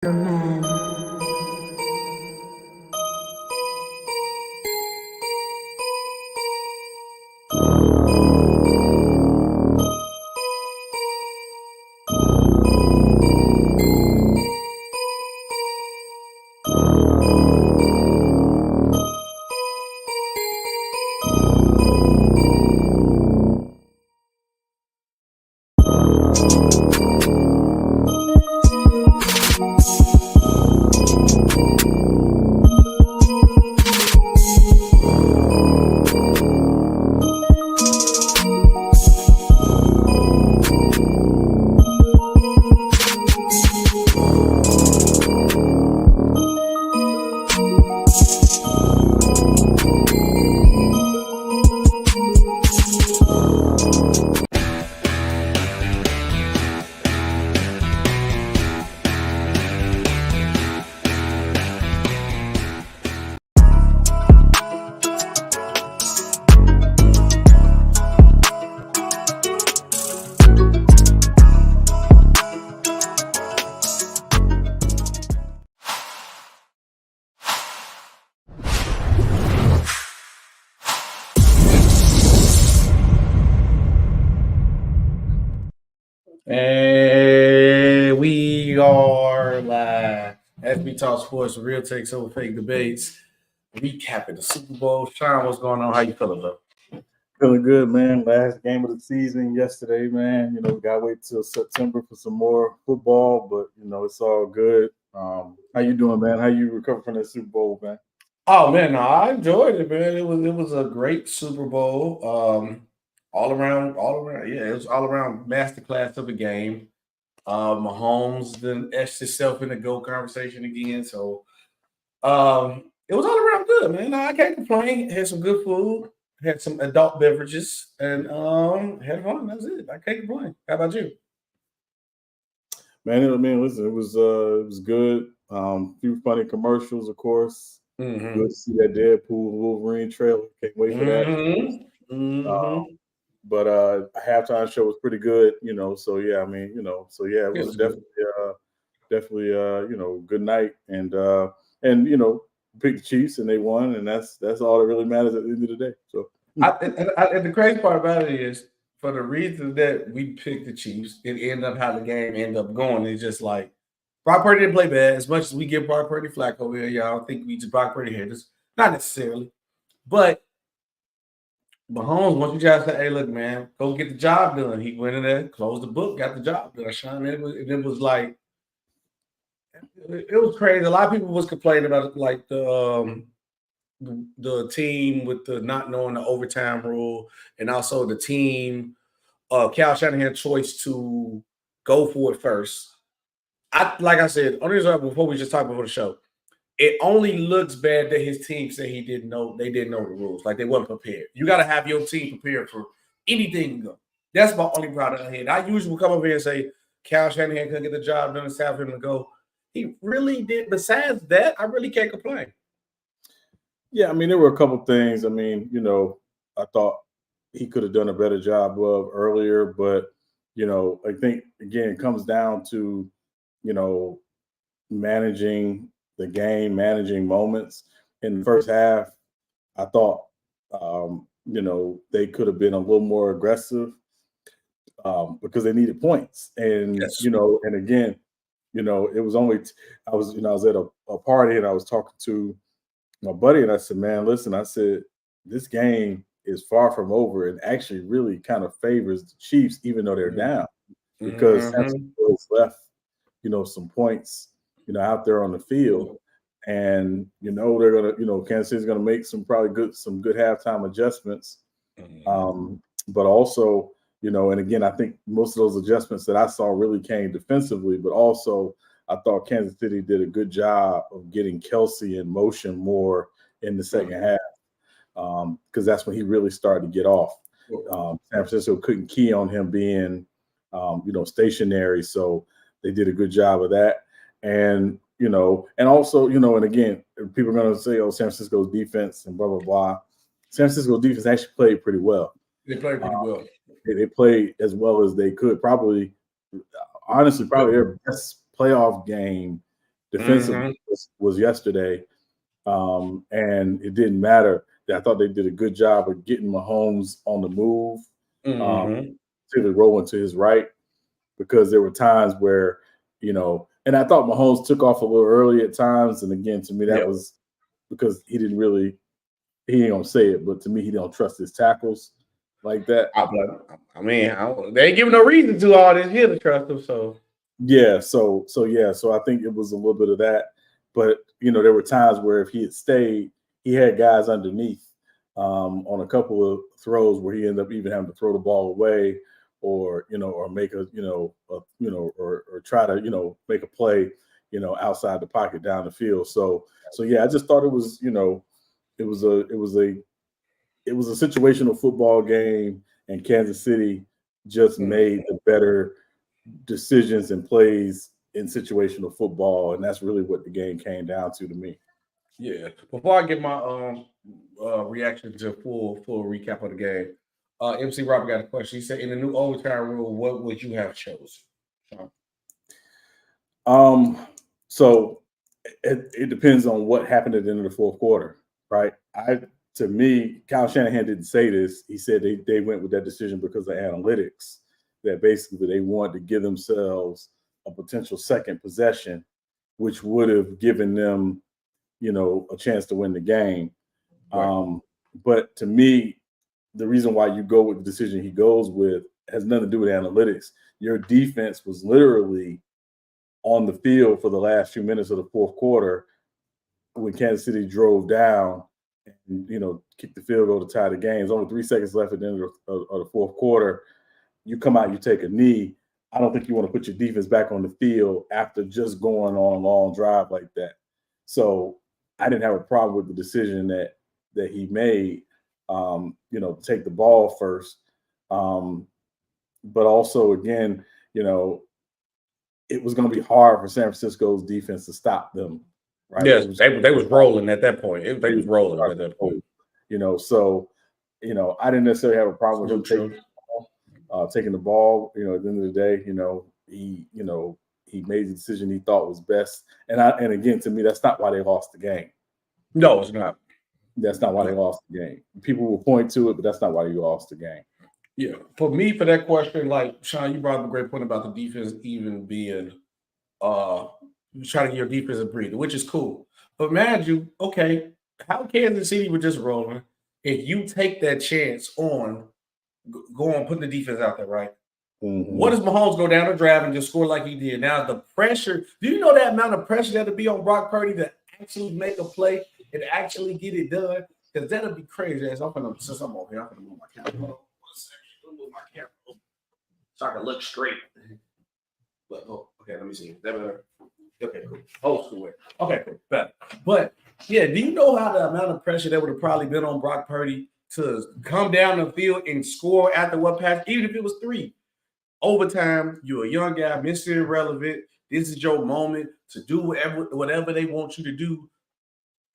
Man. And we are live. Sbtalksports, real takes over fake debates. Recapping the Super Bowl. Sean, what's going on? How you feeling, though? Feeling good, man. Last game of the season yesterday, man. We gotta wait till September for some more football, but it's all good. How you doing, man? How you recover from that Super Bowl, man? Oh man, no, I enjoyed it, man. It was a great Super Bowl. All around, yeah, it was all around masterclass of a game. Mahomes then etched himself in the GOAT conversation again. So it was all around good, man. I can't complain. Had some good food, had some adult beverages, and had fun. That's it. I can't complain. How about you? Man, listen, it was good. Few funny commercials, of course. Mm-hmm. Good to see that Deadpool Wolverine trailer. Can't wait for that. Mm-hmm. Mm-hmm. But halftime show was pretty good, So yeah, it was definitely good night, and picked the Chiefs and they won, and that's all that really matters at the end of the day. So and the crazy part about it is, for the reason that we picked the Chiefs, it ended up how the game ended up going. It's just like Brock Purdy didn't play bad. As much as we give Brock Purdy flack over here, y'all think we just Brock Purdy haters. Not necessarily. But Mahomes, once you guys say, hey, look, man, go get the job done. He went in there, closed the book, got the job done, Sean. It was like, it was crazy. A lot of people was complaining about like the team with the not knowing the overtime rule, and also the team, Cal Shanahan choice to go for it first. Like I said, only reason before we just talked before the show, it only looks bad that his team said they didn't know the rules, like they wasn't prepared. You got to have your team prepared for anything to go. That's my only problem I had. I usually would come over here and say Cal Shanahan couldn't get the job done. It's time for him to go. He really did. Besides that, I really can't complain. Yeah, there were a couple things. I thought he could have done a better job of earlier, but I think again it comes down to managing the game, managing moments. In the first half, I thought they could have been a little more aggressive because they needed points, and Yes. and again, it was only I was at a party and I was talking to my buddy and I said, man, listen, I said, this game is far from over and actually really kind of favors the Chiefs, even though they're down, because San Francisco has left, some points, out there on the field. And, they're going to, Kansas City's going to make some good halftime adjustments. But also, and again, I think most of those adjustments that I saw really came defensively, but also I thought Kansas City did a good job of getting Kelsey in motion more in the second half, because that's when he really started to get off. San Francisco couldn't key on him being, stationary, so they did a good job of that. And and also, and again, people are going to say, "Oh, San Francisco's defense and blah blah blah." San Francisco's defense actually played pretty well. They played pretty well. They played as well as they could. Honestly, probably their best playoff game defensively was yesterday. And it didn't matter. I thought they did a good job of getting Mahomes on the move, particularly rolling to his right, because there were times where, and I thought Mahomes took off a little early at times. And again, to me, that was because he ain't gonna say it, but to me, he don't trust his tackles like that. I mean, they ain't giving no reason to all this here to trust him. So I think it was a little bit of that. But there were times where if he had stayed, he had guys underneath on a couple of throws where he ended up even having to throw the ball away, or make a or try to make a play outside the pocket down the field. So I just thought it was it was a situational football game, and Kansas City just made the better decisions and plays in situational football, and that's really what the game came down to me. Yeah. Before I get my reaction to full recap of the game, MC Robert got a question. He said, in the new overtime rule, what would you have chosen? So it depends on what happened at the end of the fourth quarter, right? To me, Kyle Shanahan didn't say this. He said they went with that decision because of analytics, that basically they wanted to give themselves a potential second possession, which would have given them, a chance to win the game. Right. But to me, the reason why you go with the decision he goes with has nothing to do with analytics. Your defense was literally on the field for the last few minutes of the fourth quarter when Kansas City drove down and, kicked the field goal to tie the game. There's only 3 seconds left at the end of the fourth quarter. You come out, you take a knee. I don't think you want to put your defense back on the field after just going on a long drive like that. So I didn't have a problem with the decision that he made, to take the ball first. But also, again, it was going to be hard for San Francisco's defense to stop them. Right? Yes, they was rolling at that point. They was rolling at that point. I didn't necessarily have a problem with him taking the ball. At the end of the day, he made the decision he thought was best. And again, to me, that's not why they lost the game. No, it's not. That's not why they lost the game. People will point to it, but that's not why you lost the game. Yeah. For me, for that question, like Sean, you brought up a great point about the defense even being trying to get your defense a breather, which is cool. But imagine, okay, how Kansas City was just rolling. If you take that chance on going putting the defense out there, right? Mm-hmm. What does Mahomes go down the drive and just score like he did? Now the pressure. Do you know that amount of pressure that'll be on Brock Purdy to actually make a play and actually get it done? Because that'll be crazy. Since I'm over here, I'm gonna move my camera. Move my camera so I can look straight. But okay, let me see. Is that better? Okay, cool. Old school way. Okay, cool. Better. But yeah, do you know how the amount of pressure that would have probably been on Brock Purdy to come down the field and score after what pass, even if it was 3? Overtime, you're a young guy, Mr. Irrelevant. This is your moment to do whatever they want you to do.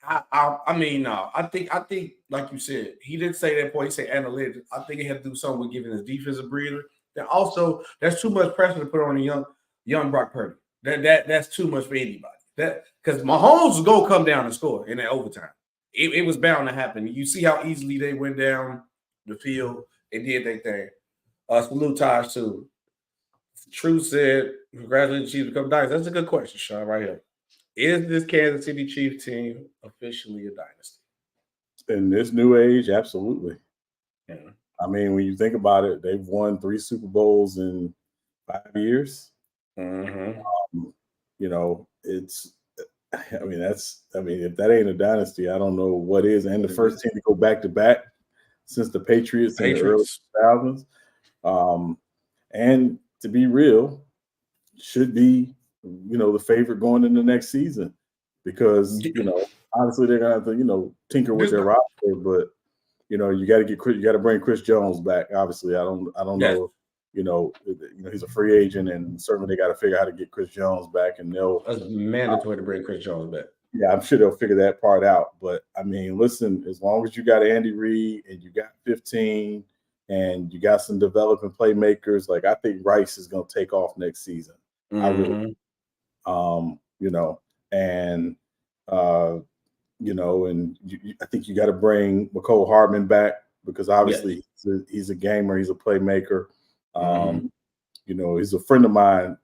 I mean, no. I think, like you said, he didn't say that point. He said analytics. I think he had to do something with giving his defense a breather. Then also, that's too much pressure to put on a young Brock Purdy. That's too much for anybody. Because Mahomes was gonna come down and score in that overtime. It was bound to happen. You see how easily they went down the field and did their thing. Salute Taj too. True said, congratulations, Chiefs become dynasty. That's a good question, Sean, right here. Is this Kansas City Chiefs team officially a dynasty? In this new age, absolutely. Yeah. I mean, when you think about it, they've won 3 Super Bowls in 5 years. Mm-hmm. If that ain't a dynasty, I don't know what is. And the first team to go back to back since the Patriots in the early 2000s. And to be real, should be, the favorite going into the next season because, obviously they're going to have to, tinker with their roster, but, you got to bring Chris Jones back. Obviously, I don't know. He's a free agent, and certainly they got to figure out how to get Chris Jones back, and that's mandatory to bring Chris Jones back. Yeah, I'm sure they'll figure that part out. But I mean, listen, as long as you got Andy Reid and you got 15 and you got some developing playmakers, like I think Rice is going to take off next season. Mm-hmm. I really, and and I think you got to bring McCole Hardman back because obviously he's a gamer, he's a playmaker. He's a friend of mine,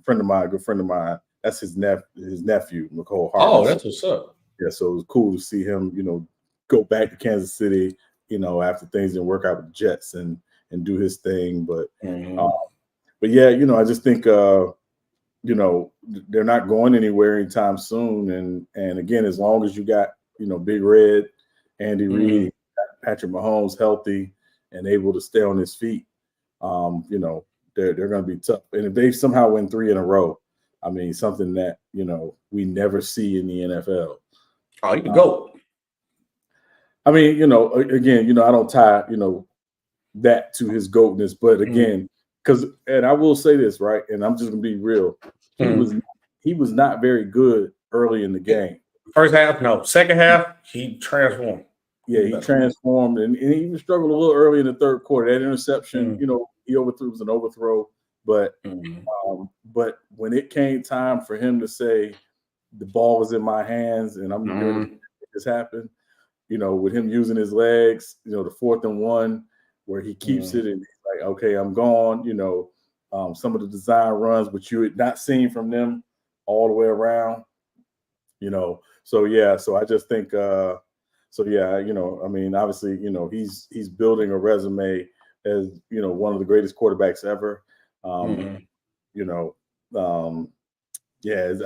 good friend of mine. That's his nephew, McCole Hardman. Oh, that's what's up. Yeah, so it was cool to see him, go back to Kansas City, after things didn't work out with the Jets and do his thing. But yeah, I just think they're not going anywhere anytime soon. And again, as long as you got, Big Red, Andy Reid, Patrick Mahomes healthy and able to stay on his feet, they're going to be tough. And if they somehow win 3 in a row, I mean, something that, we never see in the NFL. Oh, you can go. I mean, again, I don't tie, that to his GOATness, but again, and I will say this, right? And I'm just gonna be real. He was not very good early in the game. First half, no. Second half, he transformed. Yeah, he transformed, and he even struggled a little early in the third quarter. That interception, he overthrew, was an overthrow. But but when it came time for him to say the ball was in my hands and I'm going to make this happen, with him using his legs, the 4th and 1 where he keeps it and he's like, okay, I'm gone. Some of the design runs, which you had not seen from them all the way around. So yeah, so I just think, I mean, obviously, he's building a resume as one of the greatest quarterbacks ever. I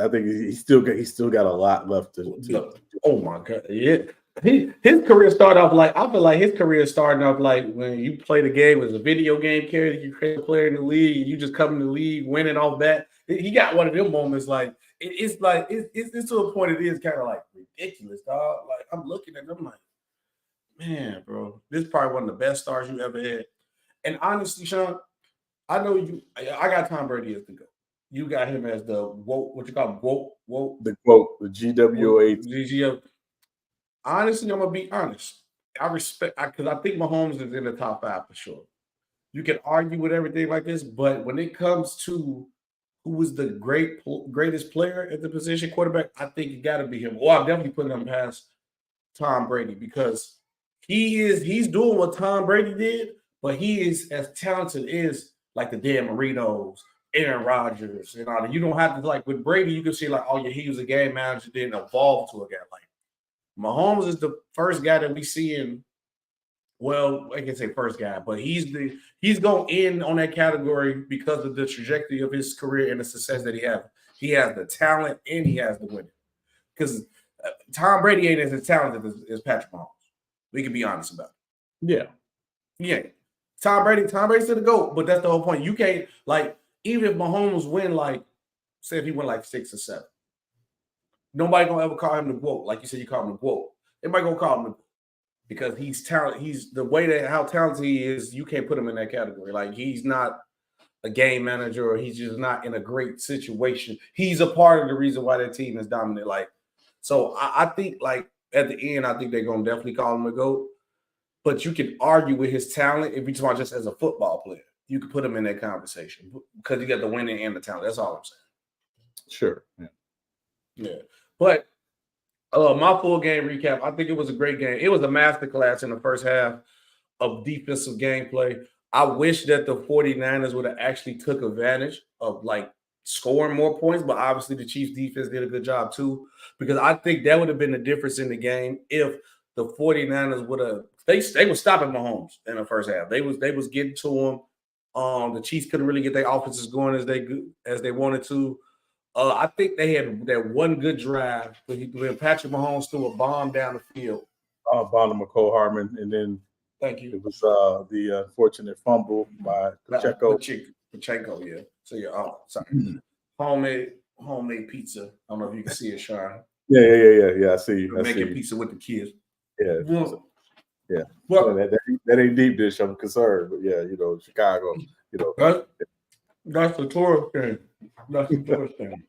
think he's still got a lot left to oh my God, yeah. His career started off like, I feel like his career started off like when you play the game as a video game character, you create a player in the league, and you just come in the league winning off that. He got one of them moments like it's to a point it is kind of like ridiculous, dog. Like I'm looking at them like, man, bro, this is probably one of the best stars you ever had. And honestly, Sean, I know I got Tom Brady as the GOAT. You got him as the what you call him? The GOAT, the GWA. Honestly, I'm gonna be honest. I respect because I think Mahomes is in the top 5 for sure. You can argue with everything like this, but when it comes to who was the greatest player at the position quarterback, I think it got to be him. I'm definitely putting him past Tom Brady because he's doing what Tom Brady did, but he is as talented as like the Dan Marinos, Aaron Rodgers, and all that. You don't have to like with Brady. You can see like, oh yeah, he was a game manager, then evolved to a guy like. Mahomes is the first guy that we see in, well, I can say first guy, but he's going in on that category because of the trajectory of his career and the success that he has. He has the talent and he has the winning. Because Tom Brady ain't as talented as Patrick Mahomes. We can be honest about it. Yeah. Tom Brady's to the GOAT, but that's the whole point. You can't, like, even if Mahomes win, like, say if he win like 6 or 7, nobody gonna ever call him the GOAT. Like you said, you call him the GOAT. Everybody gonna call him the GOAT because he's talented. He's the way that how talented he is. You can't put him in that category. Like he's not a game manager or he's just not in a great situation. He's a part of the reason why that team is dominant. Like, so I think like at the end, I think they're gonna definitely call him the GOAT. But you can argue with his talent if you're talking about just as a football player. You can put him in that conversation because you got the winning and the talent. That's all I'm saying. Sure. Yeah. But my full game recap, I think it was a great game. It was a masterclass in the first half of defensive gameplay. I wish that the 49ers would have actually took advantage of like scoring more points, but obviously the Chiefs defense did a good job too, because I think that would have been the difference in the game if the 49ers would have they were stopping Mahomes in the first half. They was getting to him. The Chiefs couldn't really get their offenses going as they wanted to. I think they had that one good drive when Patrick Mahomes threw a bomb down the field. Bomb to McCole Hardman, and then thank you. It was the unfortunate fumble by Pacheco. Pacheco, yeah. So yeah, sorry. Homemade pizza. I don't know if you can see it, Sean. Yeah. I see you. Making pizza with the kids. Yeah. Well, that ain't deep dish. I'm concerned, but yeah, Chicago. That's the tourist thing. That's the tourist thing.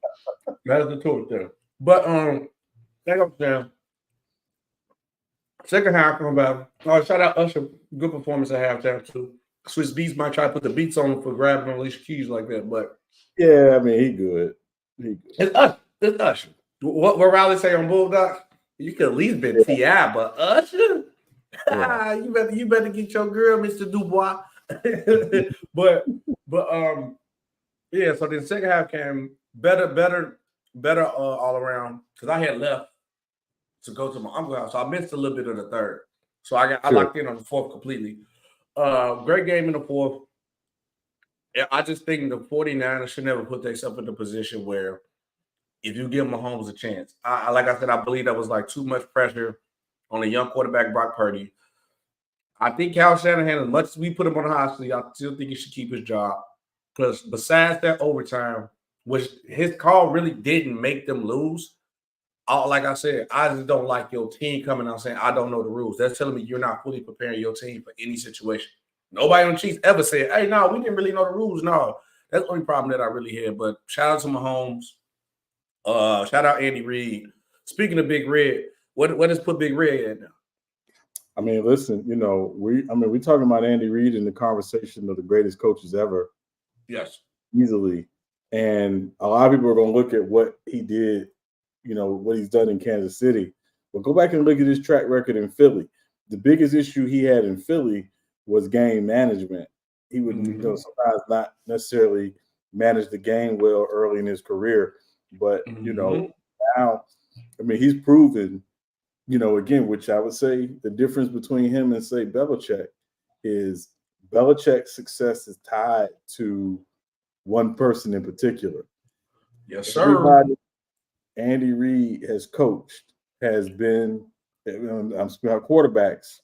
But like I'm saying, second half come about. Shout out Usher, good performance at halftime too. Swiss Beats might try to put the beats on for grabbing Alicia Keys like that, but yeah, I mean he good. It's Usher. What Riley say on Bulldogs? You could at least been T.I., but Usher? Yeah. you better get your girl, Mr. Dubois. but yeah, so the second half came better all around because I had left to go to my uncle's house. So I missed a little bit of the third. So I locked in on the fourth completely. Great game in the fourth. I just think the 49ers should never put themselves in a position where if you give Mahomes a chance, like I said, I believe that was like too much pressure on a young quarterback, Brock Purdy. I think Kyle Shanahan, as much as we put him on the hot seat, I still think he should keep his job. Because besides that overtime, which his call really didn't make them lose, like I said, I just don't like your team coming out saying, I don't know the rules. That's telling me you're not fully preparing your team for any situation. Nobody on the Chiefs ever said, hey, no, we didn't really know the rules. No, that's the only problem that I really had. But shout out to Mahomes. Shout out Andy Reid. Speaking of Big Red, what does put Big Red in now? I mean, listen, we're talking about Andy Reid in the conversation of the greatest coaches ever. Yes. Easily. And a lot of people are going to look at what he did, what he's done in Kansas City. But go back and look at his track record in Philly. The biggest issue he had in Philly was game management. He would, sometimes not necessarily manage the game well early in his career. But, now, I mean, he's proven, again, which I would say the difference between him and, say, Belichick is Belichick's success is tied to one person in particular. Yes, sir. Everybody Andy Reid has coached has been, I'm speaking about quarterbacks,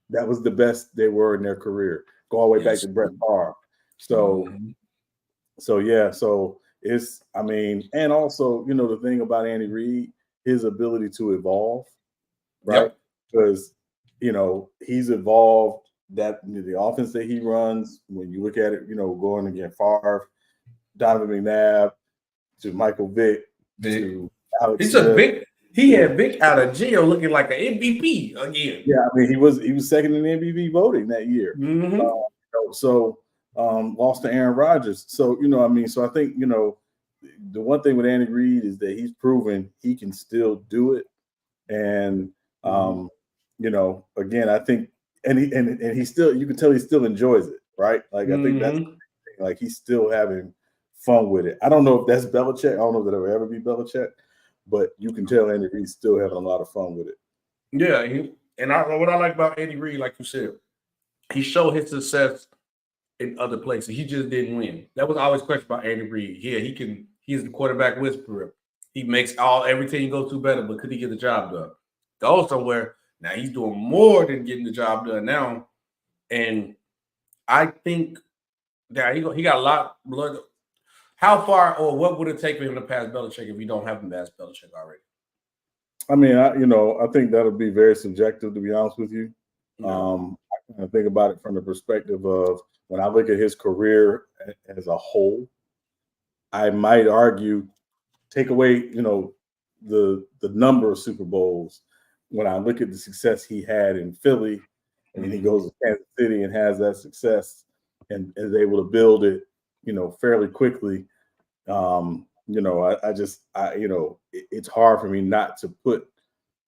that was the best they were in their career. Go all the way back to Brett Favre. So it's, I mean, and also, the thing about Andy Reid, his ability to evolve, right? Because, he's evolved that the offense that he runs, when you look at it, going against Favre, Donovan McNabb, to Michael Vick, to Alex Smith. He had Vick out of jail looking like an MVP again. Yeah, I mean, he was second in the MVP voting that year. Lost to Aaron Rodgers. So, so I think, the one thing with Andy Reid is that he's proven he can still do it. And, again, I think, and he still, you can tell he still enjoys it, right? Like, I think that's like he's still having fun with it. I don't know if that's Belichick. I don't know if it'll ever be Belichick, but you can tell Andy Reid's still having a lot of fun with it. Yeah, what I like about Andy Reid, like you said, he showed his success in other places. He just didn't win. That was always a question about Andy Reid. Yeah, he's the quarterback whisperer. He makes everything he goes to better, but could he get the job done? Go somewhere. Now he's doing more than getting the job done now. And I think that he got a lot of blood. How far or what would it take for him to pass Belichick if you don't have him pass Belichick already? I mean, I think that'll be very subjective, to be honest with you. I kind of think about it from the perspective of when I look at his career as a whole, I might argue, take away, the number of Super Bowls. When I look at the success he had in Philly, and then he goes to Kansas City and has that success and is able to build it, fairly quickly. It's hard for me not to put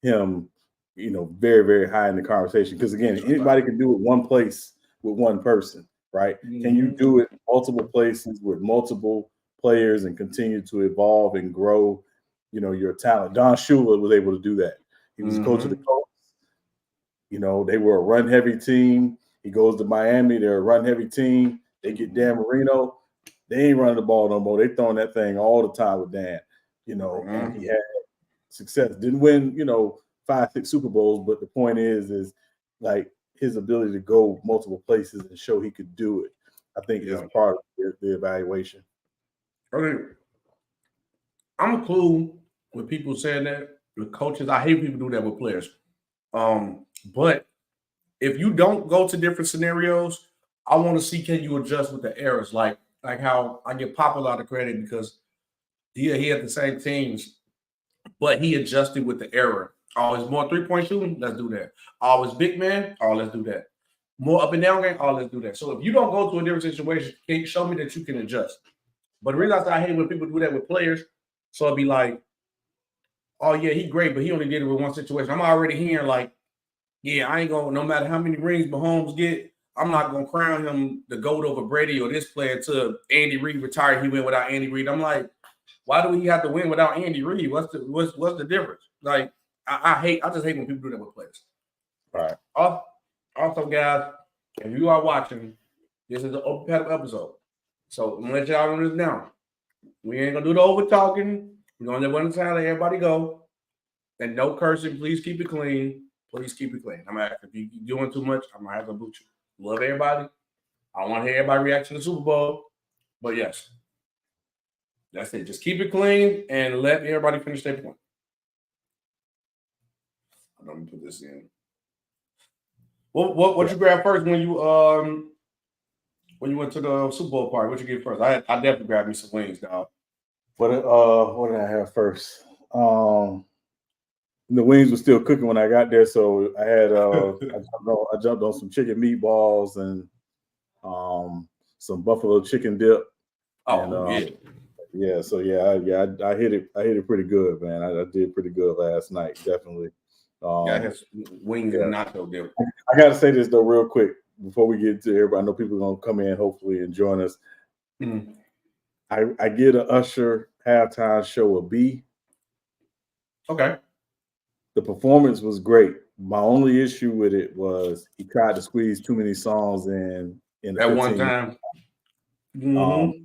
him, very, very high in the conversation. Because again, anybody can do it one place with one person, right? Can you do it multiple places with multiple players and continue to evolve and grow, your talent? Don Shula was able to do that. He was coach of the Colts. They were a run-heavy team. He goes to Miami. They're a run-heavy team. They get Dan Marino. They ain't running the ball no more. They throwing that thing all the time with Dan, and he had success. Didn't win, 5-6 Super Bowls, but the point is like his ability to go multiple places and show he could do it, I think is part of the evaluation. Okay. I'm cool with people saying that with coaches. I hate people do that with players. But if you don't go to different scenarios, I want to see can you adjust with the errors, like how I give Pop a lot of credit because he had the same teams, but he adjusted with the error. Always more 3-point shooting, let's do that. Always big man, let's do that. More up and down game, let's do that. So if you don't go to a different situation, can you show me that you can adjust? But the reason I hate when people do that with players, so it'd be like, oh yeah, he great, but he only did it with one situation. I'm already hearing like, yeah, I ain't gonna. No matter how many rings Mahomes get, I'm not gonna crown him the GOAT over Brady or this player until Andy Reid retired. He went without Andy Reid. I'm like, why do we have to win without Andy Reid? What's the difference? Like, I just hate when people do that with players. All right. Also, guys, if you are watching, this is an open panel episode. So I'm gonna let y'all know this now. We ain't gonna do the over talking. We're gonna let one time let everybody go. And no cursing. Please keep it clean. Please keep it clean. I'm gonna if you're doing too much, I'm gonna have to boot you. Love everybody. I want to hear everybody react to the Super Bowl. But yes, that's it. Just keep it clean and let everybody finish their point. Let me put this in. What you grabbed first when you went to the Super Bowl party? What you get first? I definitely grabbed me some wings, dog. What did I have first? The wings were still cooking when I got there, so I had I jumped on some chicken meatballs and some buffalo chicken dip. Oh, and, yeah. So I hit it pretty good, man. I did pretty good last night, definitely. I had wings and nacho dip. I got to say this though, real quick, before we get to everybody. I know people are gonna come in, hopefully, and join us. Mm-hmm. I get an Usher halftime show a B. Okay. The performance was great. My only issue with it was he tried to squeeze too many songs in at one time. Mm-hmm.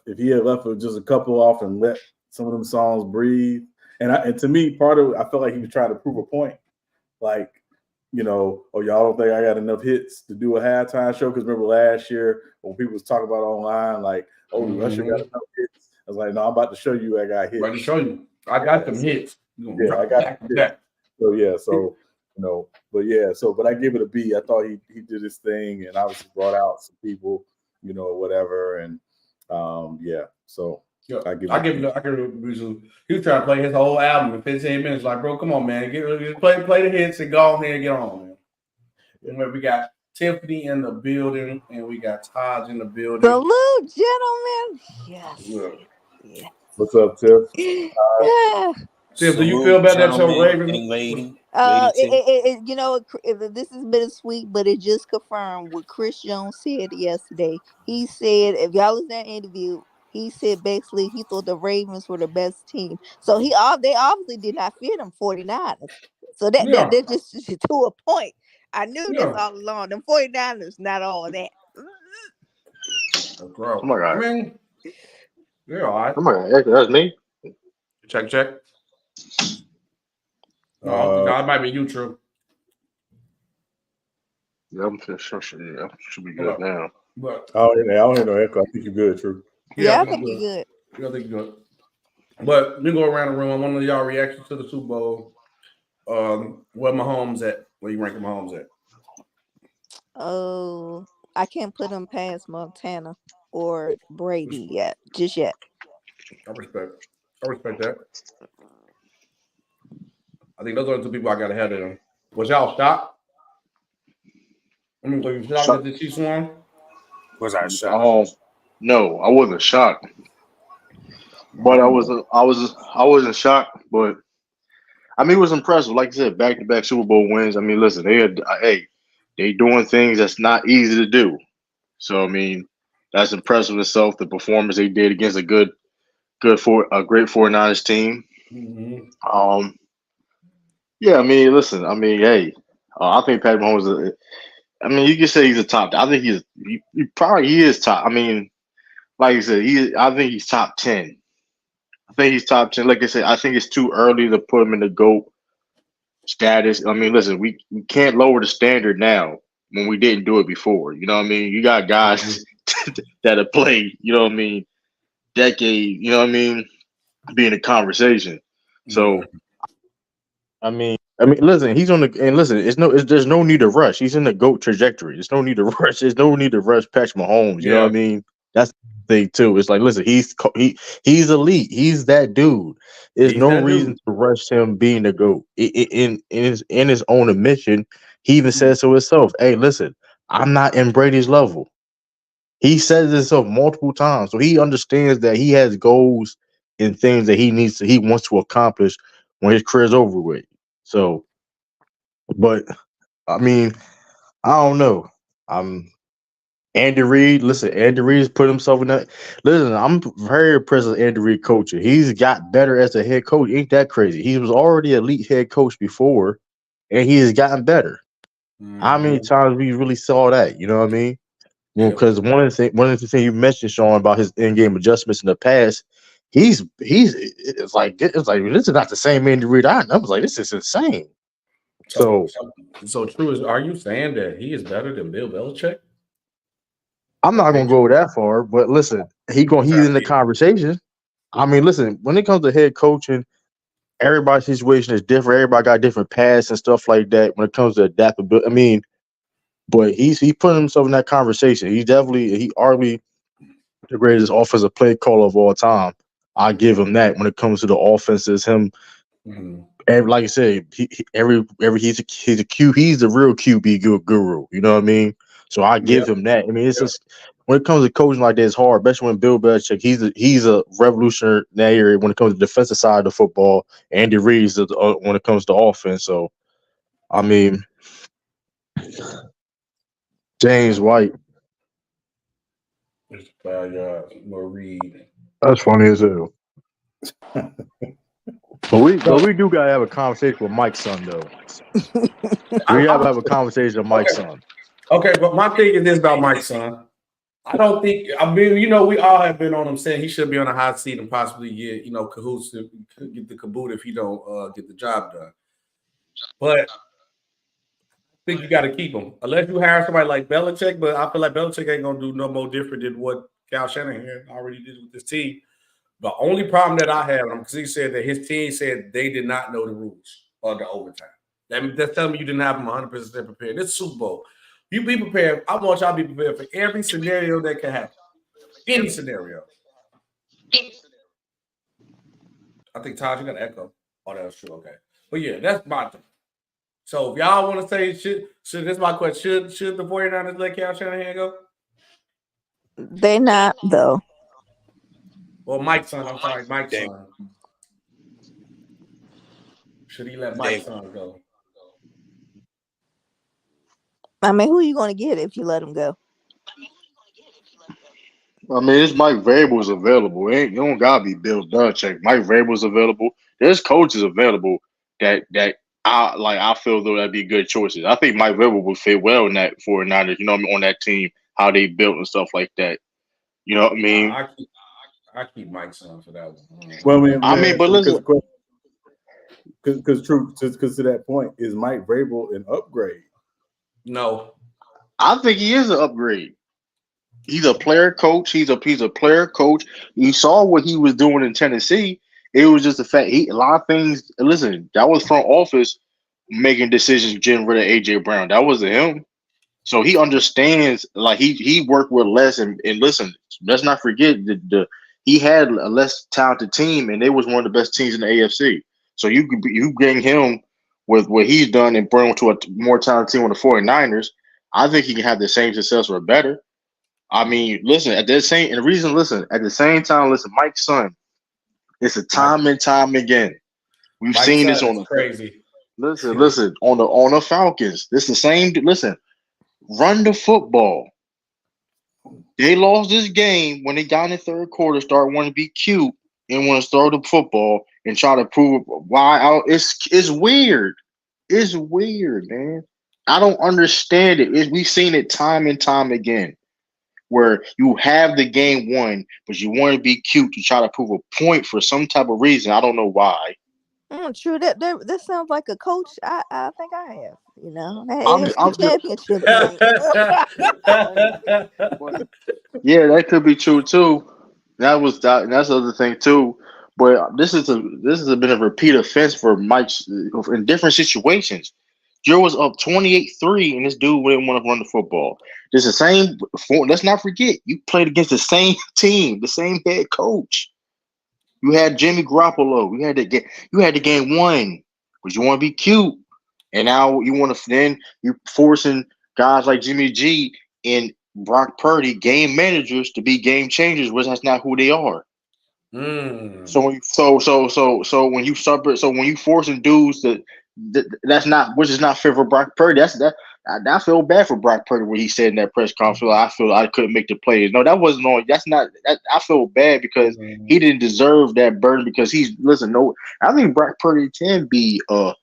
If he had left just a couple off and let some of them songs breathe, and to me, part of it, I felt like he was trying to prove a point, like, y'all don't think I got enough hits to do a halftime show? Because remember last year when people was talking about online, like, Usher got enough hits. I was like, no, I'm about to show you I got hits. I'm about to show you. I got some hits. Yeah, I got that. But I give it a B. I thought he did his thing and obviously brought out some people, whatever. And so I give it a B. He was trying to play his whole album in 15 minutes. Like, bro, come on, man. Play the hits and go on here and get on, man. Yeah. We got Tiffany in the building and we got Taj in the building. Salute, gentlemen. Yes. Yeah. What's up, Tiff? Tiff, do you feel about that show, Raven? Lady this is bittersweet, but it just confirmed what Chris Jones said yesterday. He said, if y'all was in that interview, he said basically he thought the Ravens were the best team. So they obviously did not fear them 49ers. So that just to a point. I knew this all along. Them 49ers, not all that. Oh my God. I mean, you're all right. Oh my God, that's me. Check. No, it might be you, True. Yeah, I'm sure. Yeah, should be good now. But I don't hear no echo. I think you're good, True. Yeah, I think you're good. Yeah, I think you're good. But we go around the room. I want to know y'all reaction to the Super Bowl. Where Mahomes at? Where you rank Mahomes at? Oh, I can't put him past Montana or Brady yet. I respect that. I think those are the two people I got ahead of them. Was y'all shocked? Were you shocked that the Chiefs won? Was I shocked? No, I wasn't shocked. But I wasn't shocked. But I mean, it was impressive. Like you said, back-to-back Super Bowl wins. I mean, listen, they doing things that's not easy to do. So I mean, that's impressive itself. The performance they did against a great 49ers team. Mm-hmm. Yeah, I mean, listen, I mean, hey, I think Patrick Mahomes. I mean, you can say he's a top. I think he is top. I mean, like you said, I think he's top 10. I think he's top 10. Like I said, I think it's too early to put him in the GOAT status. I mean, listen, we can't lower the standard now when we didn't do it before. You know what I mean? You got guys that have played, you know what I mean, decade, you know what I mean, be in a conversation. So, I mean, listen, he's on the and listen. There's no need to rush. He's in the GOAT trajectory. There's no need to rush. There's no need to rush Patrick Mahomes. You know what I mean? That's the thing too. It's like, listen, he's elite. He's that dude. There's no reason to rush him being the GOAT. In his own admission, he even says so himself. Hey, listen, I'm not in Brady's level. He says this himself multiple times, so he understands that he has goals and things that he wants to accomplish when his career's over with. So, but I mean, I don't know. Andy Reid. Listen, Andy Reid's put himself in that. Listen, I'm very impressed with Andy Reid coaching. He's got better as a head coach. Ain't that crazy? He was already an elite head coach before, and he has gotten better. How many times we really saw that? You know what I mean? Well, because one of the things you mentioned, Sean, about his in-game adjustments in the past, it's like this is not the same Andy Reid I was like, this is insane. So true is, are you saying that he is better than Bill Belichick? I'm not gonna go that far, but listen, he's in the conversation. I mean, listen, when it comes to head coaching, everybody's situation is different. Everybody got different paths and stuff like that. When it comes to adaptability, I mean, but he put himself in that conversation. He arguably the greatest offensive play caller of all time. I give him that. When it comes to the offenses, him. Like I said, he's the real QB guru. You know what I mean? So I give him that. I mean, it's just when it comes to coaching like that, it's hard, especially when Bill Belichick, he's a revolutionary when it comes to the defensive side of the football. Andy Reid's when it comes to offense. So, I mean, James White. Reid. That's funny as hell. But we do gotta have a conversation with Mike's son though. We have to have a conversation with Mike's son. Okay, but my thing is this about Mike's son. I don't think, I mean, you know, we all have been on him saying he should be on a hot seat and possibly get, you know, cahoots to get the caboot if he don't get the job done. But I think you got to keep him. Unless you hire somebody like Belichick, but I feel like Belichick ain't going to do no more different than what Kyle Shanahan already did with this team. The only problem that I have, because he said that his team said they did not know the rules of the overtime. That's telling me you didn't have them 100% prepared. This Super Bowl. You be prepared. I want y'all to be prepared for every scenario that can happen. Any scenario. I think, Todd, you got an echo. Oh, that's true. Okay. But yeah, that's my thing. So if y'all want to say, should this is my question, should the 49ers let Kyle Shanahan go? They're not, though. Well, Mike's son. I'm sorry, Mike's son. Should he let Mike's son go? I mean, who are you going to get if you let him go? I mean, it's Mike Vrabel's available. You don't gotta be Bill Belichick. Mike Vrabel's available. There's coaches available that I feel though that'd be good choices. I think Mike Vrabel would fit well in that 49ers, you know what I mean, on that team, how they built and stuff like that. You know what I mean? I keep Mike's son for that one. Well, I mean, but listen, because to that point, is Mike Vrabel an upgrade? No, I think he is an upgrade. He's a player coach. He's a player coach. You saw what he was doing in Tennessee. It was just the fact a lot of things. Listen, that was front office making decisions, getting rid of AJ Brown. That wasn't him. So he understands. Like he worked with less. And listen, let's not forget he had a less talented team, and they was one of the best teams in the AFC. So you bring him with what he's done and bring him to a more talented team with the 49ers. I think he can have the same success or better. I mean, listen, at the same time, Mike's son, it's a time and time again. We've Mike's seen this on the crazy. Listen, on the Falcons. It's the same. Listen, run the football. They lost this game when they got in the third quarter, started wanting to be cute and want to throw the football and try to prove why. It's weird. It's weird, man. I don't understand it. We've seen it time and time again, where you have the game won, but you want to be cute to try to prove a point for some type of reason. I don't know why. True. That sounds like a coach. I think I have. You know, I'm championship. Yeah, that could be true too. That's the other thing too. But this has been a repeat offense for Mike's in different situations. Joe was up 28-3, and this dude didn't want to run the football. It's the same. Let's not forget, you played against the same team, the same head coach. You had Jimmy Garoppolo. You had the game won, but you want to be cute, and now you want to. Then you're forcing guys like Jimmy G and Brock Purdy, game managers, to be game changers, which that's not who they are. Mm. So when when you when you forcing dudes that's not, which is not fair for Brock Purdy. I feel bad for Brock Purdy when he said in that press conference, I feel I couldn't make the plays. No, that wasn't on. That's not. I feel bad because he didn't deserve that burden because no. I think Brock Purdy can be a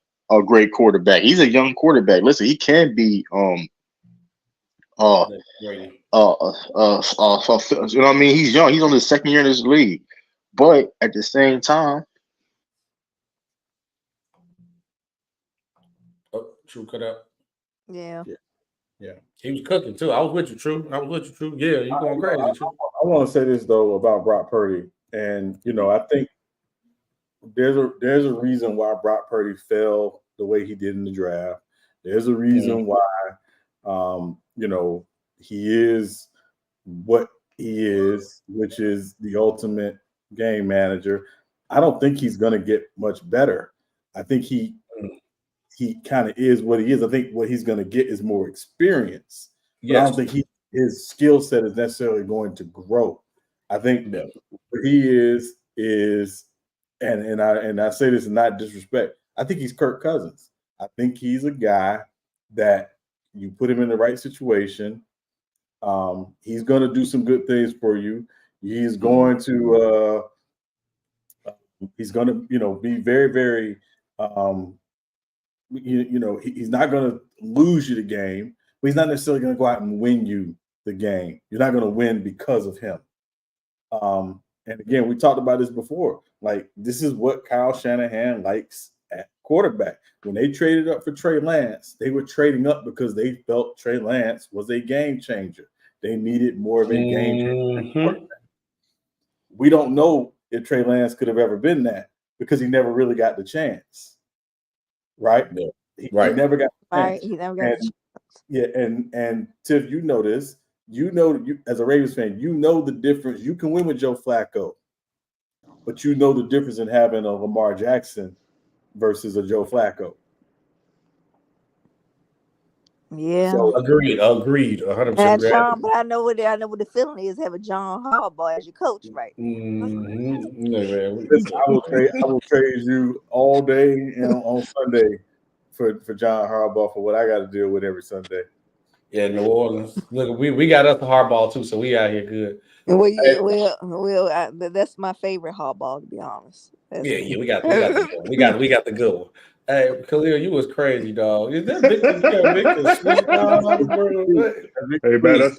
great quarterback. He's a young quarterback. Listen, he can be Brady. you know what I mean? He's young. He's on his second year in this league, but at the same time. Oh, True cut out. Yeah. Yeah. He was cooking too. I was with you, True. I was with you, True. Yeah, you going crazy, True. I want to say this though about Brock Purdy, and I think there's a reason why Brock Purdy fell the way he did in the draft. There's a reason why, he is what he is, which is the ultimate game manager. I don't think he's going to get much better. I think he kind of is what he is. I think what he's going to get is more experience. But I don't think his skill set is necessarily going to grow. I think what he is, and I say this in not disrespect, I think he's Kirk Cousins. I think he's a guy that you put him in the right situation. He's going to do some good things for you. He's going to be very, very he's not going to lose you the game, but he's not necessarily going to go out and win you the game. You're not going to win because of him. And again, we talked about this before. Like, this is what Kyle Shanahan likes at quarterback. When they traded up for Trey Lance, they were trading up because they felt Trey Lance was a game changer. They needed more of a game changer. We don't know if Trey Lance could have ever been that because he never really got the chance. Right? He never got the chance. Right. He never got the chance. Yeah, and Tiff, you know this. You as a Ravens fan, you know the difference. You can win with Joe Flacco, but you know the difference in having a Lamar Jackson versus a Joe Flacco. Yeah. So agreed, 100%. But I know what the feeling is having John Harbaugh as your coach, right? I will trade you all day on Sunday for John Harbaugh for what I got to deal with every Sunday. Yeah, New Orleans. Look, we got us the hardball too, so we out here good. Well, that's my favorite hardball, to be honest. We got the good one. Hey, Khalil, you was crazy, dog. Is that Victor Sweet, dog? Hey man,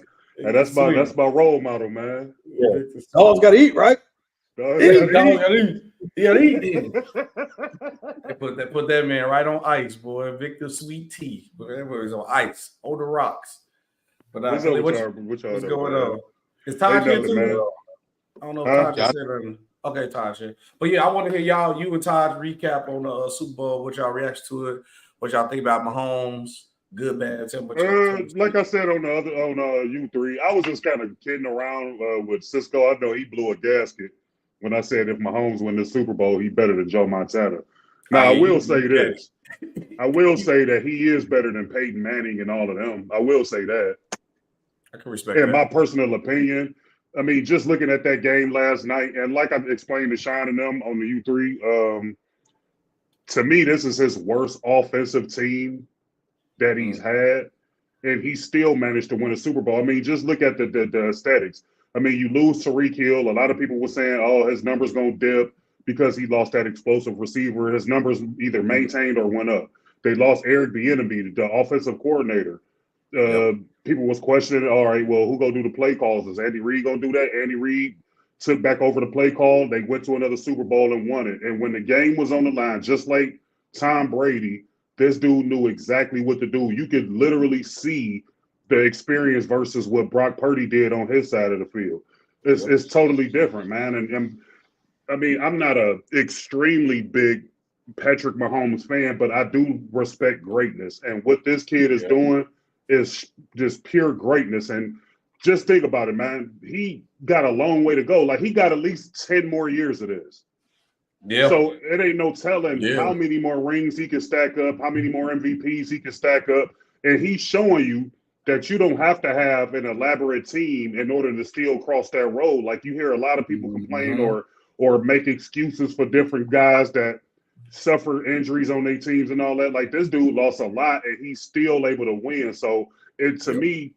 that's my role model, man. Yeah. Dogs got to eat, right? Dog gotta eat. He gotta eat. They put that man right on ice, boy. Victor Sweet Tea. That was on ice, on the rocks. But what's going on? Is Taj here too? I don't know if Taj said anything. Okay, Taj here. But yeah, I want to hear you and Taj recap on the Super Bowl, what y'all reaction to it, what y'all think about Mahomes, good, bad, temperature. Like I said on U3, I was just kind of kidding around with Cisco. I know he blew a gasket when I said if Mahomes win the Super Bowl, he better than Joe Montana. Now, I will say this. I will say that he is better than Peyton Manning and all of them. I will say that. I can respect that. In my personal opinion, I mean, just looking at that game last night, and like I explained to Sean and them on the U3, to me, this is his worst offensive team that he's had, and he still managed to win a Super Bowl. I mean, just look at the aesthetics. I mean, you lose Tyreek Hill. A lot of people were saying, oh, his numbers going to dip because he lost that explosive receiver. His numbers either maintained or went up. They lost Eric Bieniemy, the offensive coordinator. People was questioning, all right, well, who going to do the play calls? Is Andy Reid going to do that? Andy Reid took back over the play call. They went to another Super Bowl and won it. And when the game was on the line, just like Tom Brady, this dude knew exactly what to do. You could literally see the experience versus what Brock Purdy did on his side of the field. It's totally different, man. And I mean, I'm not a extremely big Patrick Mahomes fan, but I do respect greatness. And what this kid is doing is just pure greatness. And just think about it, man. He got a long way to go. Like, he got at least 10 more years of this. Yeah. So it ain't no telling how many more rings he can stack up, how many more MVPs he can stack up. And he's showing you that you don't have to have an elaborate team in order to still cross that road. Like, you hear a lot of people complain or or make excuses for different guys that suffer injuries on their teams and all that. Like this dude lost a lot and he's still able to win. So to me,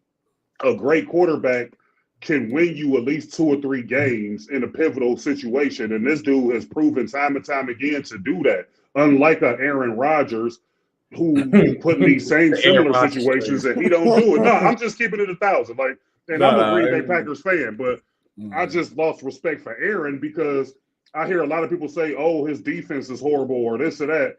a great quarterback can win you at least 2 or 3 games in a pivotal situation. And this dude has proven time and time again to do that. Unlike a Aaron Rodgers, who you put in these same similar situations and he don't do it. No, I'm just keeping it 1,000. Like, and I'm a Green Bay Packers fan, but I just lost respect for Aaron because I hear a lot of people say, "Oh, his defense is horrible" or this or that.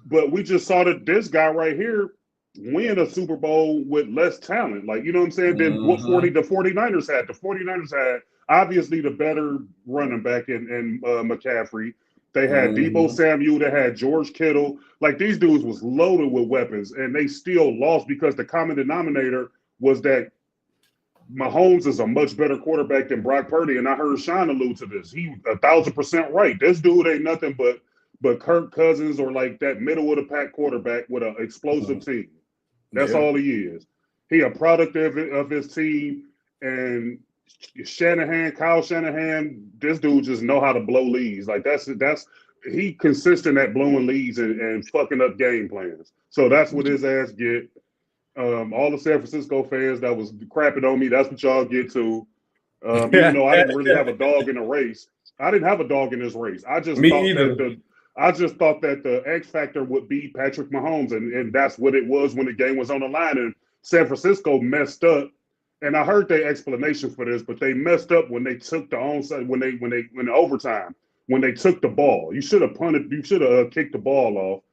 But we just saw that this guy right here win a Super Bowl with less talent. Like, you know what I'm saying? Than what the 49ers had. The 49ers had obviously the better running back in McCaffrey. They had Debo Samuel. They had George Kittle. Like, these dudes was loaded with weapons, and they still lost because the common denominator was that Mahomes is a much better quarterback than Brock Purdy. And I heard Sean allude to this. He 1,000% right. This dude ain't nothing but Kirk Cousins or like that middle of the pack quarterback with an explosive team. That's all he is. He a product of his team. And Kyle Shanahan, this dude just know how to blow leads. Like that's he consistent at blowing leads and fucking up game plans. So that's what his ass get. All the San Francisco fans that was crapping on me, that's what y'all get to. Even though I didn't really have a dog in the race. I didn't have a dog in this race. I just thought that the X factor would be Patrick Mahomes, and that's what it was when the game was on the line. And San Francisco messed up. And I heard their explanation for this, but they messed up when they took the onside when the overtime when they took the ball. You should have punted. You should have kicked the ball off.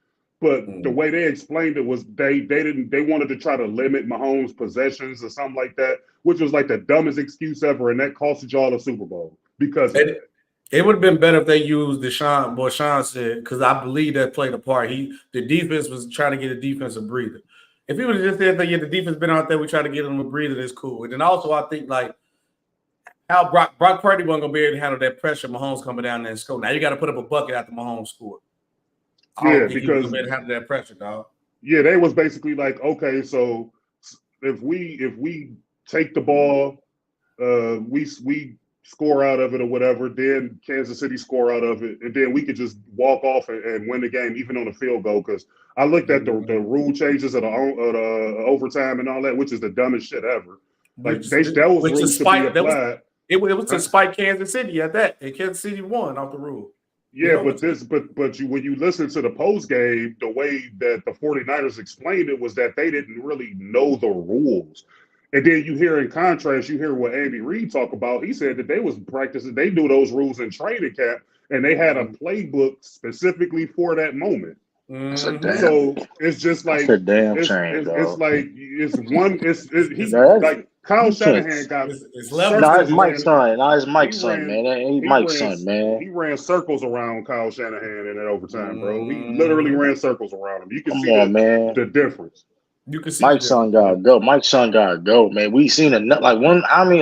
But the way they explained it was they wanted to try to limit Mahomes' possessions or something like that, which was like the dumbest excuse ever, and that cost y'all a Super Bowl because of that. It would have been better if they used what Sean said, because I believe that played a part. The defense was trying to get a defensive breather. If he would have just said that, the defense been out there, we try to get him a breather, that's cool. And then also I think like how Brock Purdy wasn't gonna be able to handle that pressure, Mahomes coming down there and score. Now you got to put up a bucket after Mahomes scored. Yeah, because they handle that pressure, dog. Yeah, they was basically like, okay, so if we take the ball, we score out of it or whatever, then Kansas City score out of it, and then we could just walk off and win the game even on a field goal. Because I looked at the rule changes of the overtime and all that, which is the dumbest shit ever. Like that was rules to be applied. It was to spite Kansas City at that, and Kansas City won off the rule. Yeah, but when you listen to the post game, the way that the 49ers explained it was that they didn't really know the rules. And then you hear in contrast, you hear what Andy Reid talk about. He said that they was practicing, they knew those rules in training camp, and they had a playbook specifically for that moment. So it's just like a damn shame, it's like he's like Kyle Shanahan got it's Mike's son. No, it's Mike's son, man. He's Mike's son, man. He ran circles around Kyle Shanahan in that overtime, bro. He literally ran circles around him. You can see the difference. You can see Mike's son gotta go. Mike's son gotta go, man. We seen enough. Like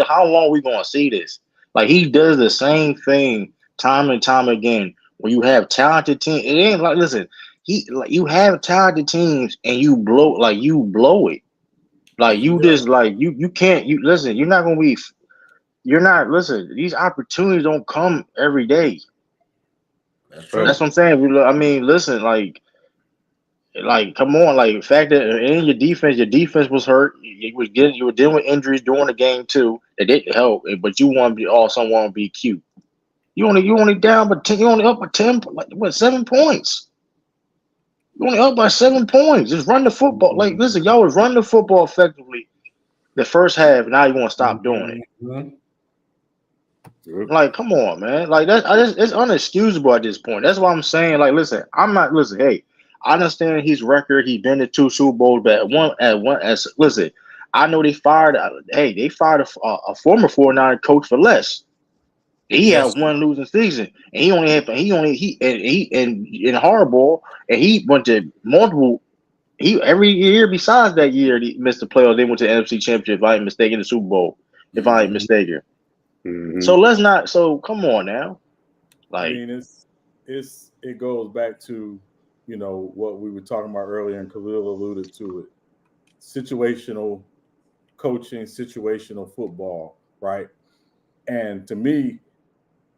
how long we gonna see this? Like he does the same thing time and time again. When you have talented teams, it ain't like listen. You have talented teams and you blow it. Like you just like you can't listen, you're not these opportunities don't come every day. That's true. That's what I'm saying. I mean, listen, like come on, like the fact that in your defense was hurt. You were dealing with injuries during the game too. It didn't help, but you want to be cute. You only down but 10, you only up by 10, like 7 points. You only up by 7 points. Just run the football. Like, listen, y'all was running the football effectively the first half. Now you want to stop doing it. Like, come on, man. Like it's unexcusable at this point. That's why I'm saying, like, listen, hey, I understand his record. He's been to 2 Super Bowls, but listen, I know they fired a former 49er coach for less. He had one losing season, and he in hardball, and he went to multiple. Every year besides that year he missed the playoffs. They went to the NFC Championship. If I ain't mistaken, the Super Bowl. If I ain't mistaken. So let's not. So come on now. Like, I mean, it goes back to what we were talking about earlier, and Khalil alluded to it. Situational coaching, situational football, right? And to me,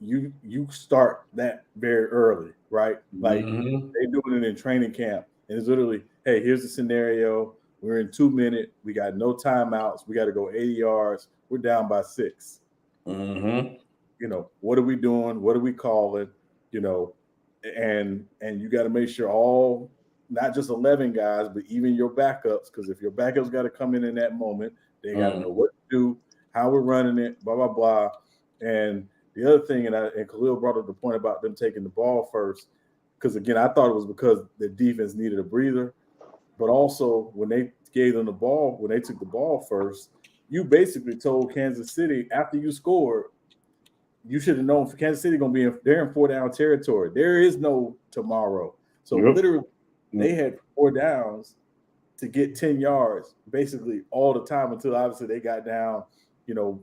you start that very early, right? Like they doing it in training camp, and it's literally, hey, here's the scenario. We're in 2 minutes. We got no timeouts. We got to go 80 yards. We're down by 6. You know, what are we doing? What are we calling? You know, and you got to make sure all, not just 11 guys, but even your backups, because if your backups got to come in that moment, they got to know what to do, how we're running it, blah, blah, blah. And the other thing, and Khalil brought up the point about them taking the ball first, because, again, I thought it was because the defense needed a breather. But also, when they gave them the ball, when they took the ball first, you basically told Kansas City, after you scored, you should have known Kansas City going to be they're in 4-down territory. There is no tomorrow. So literally, they had 4 downs to get 10 yards basically all the time until obviously they got down, you know,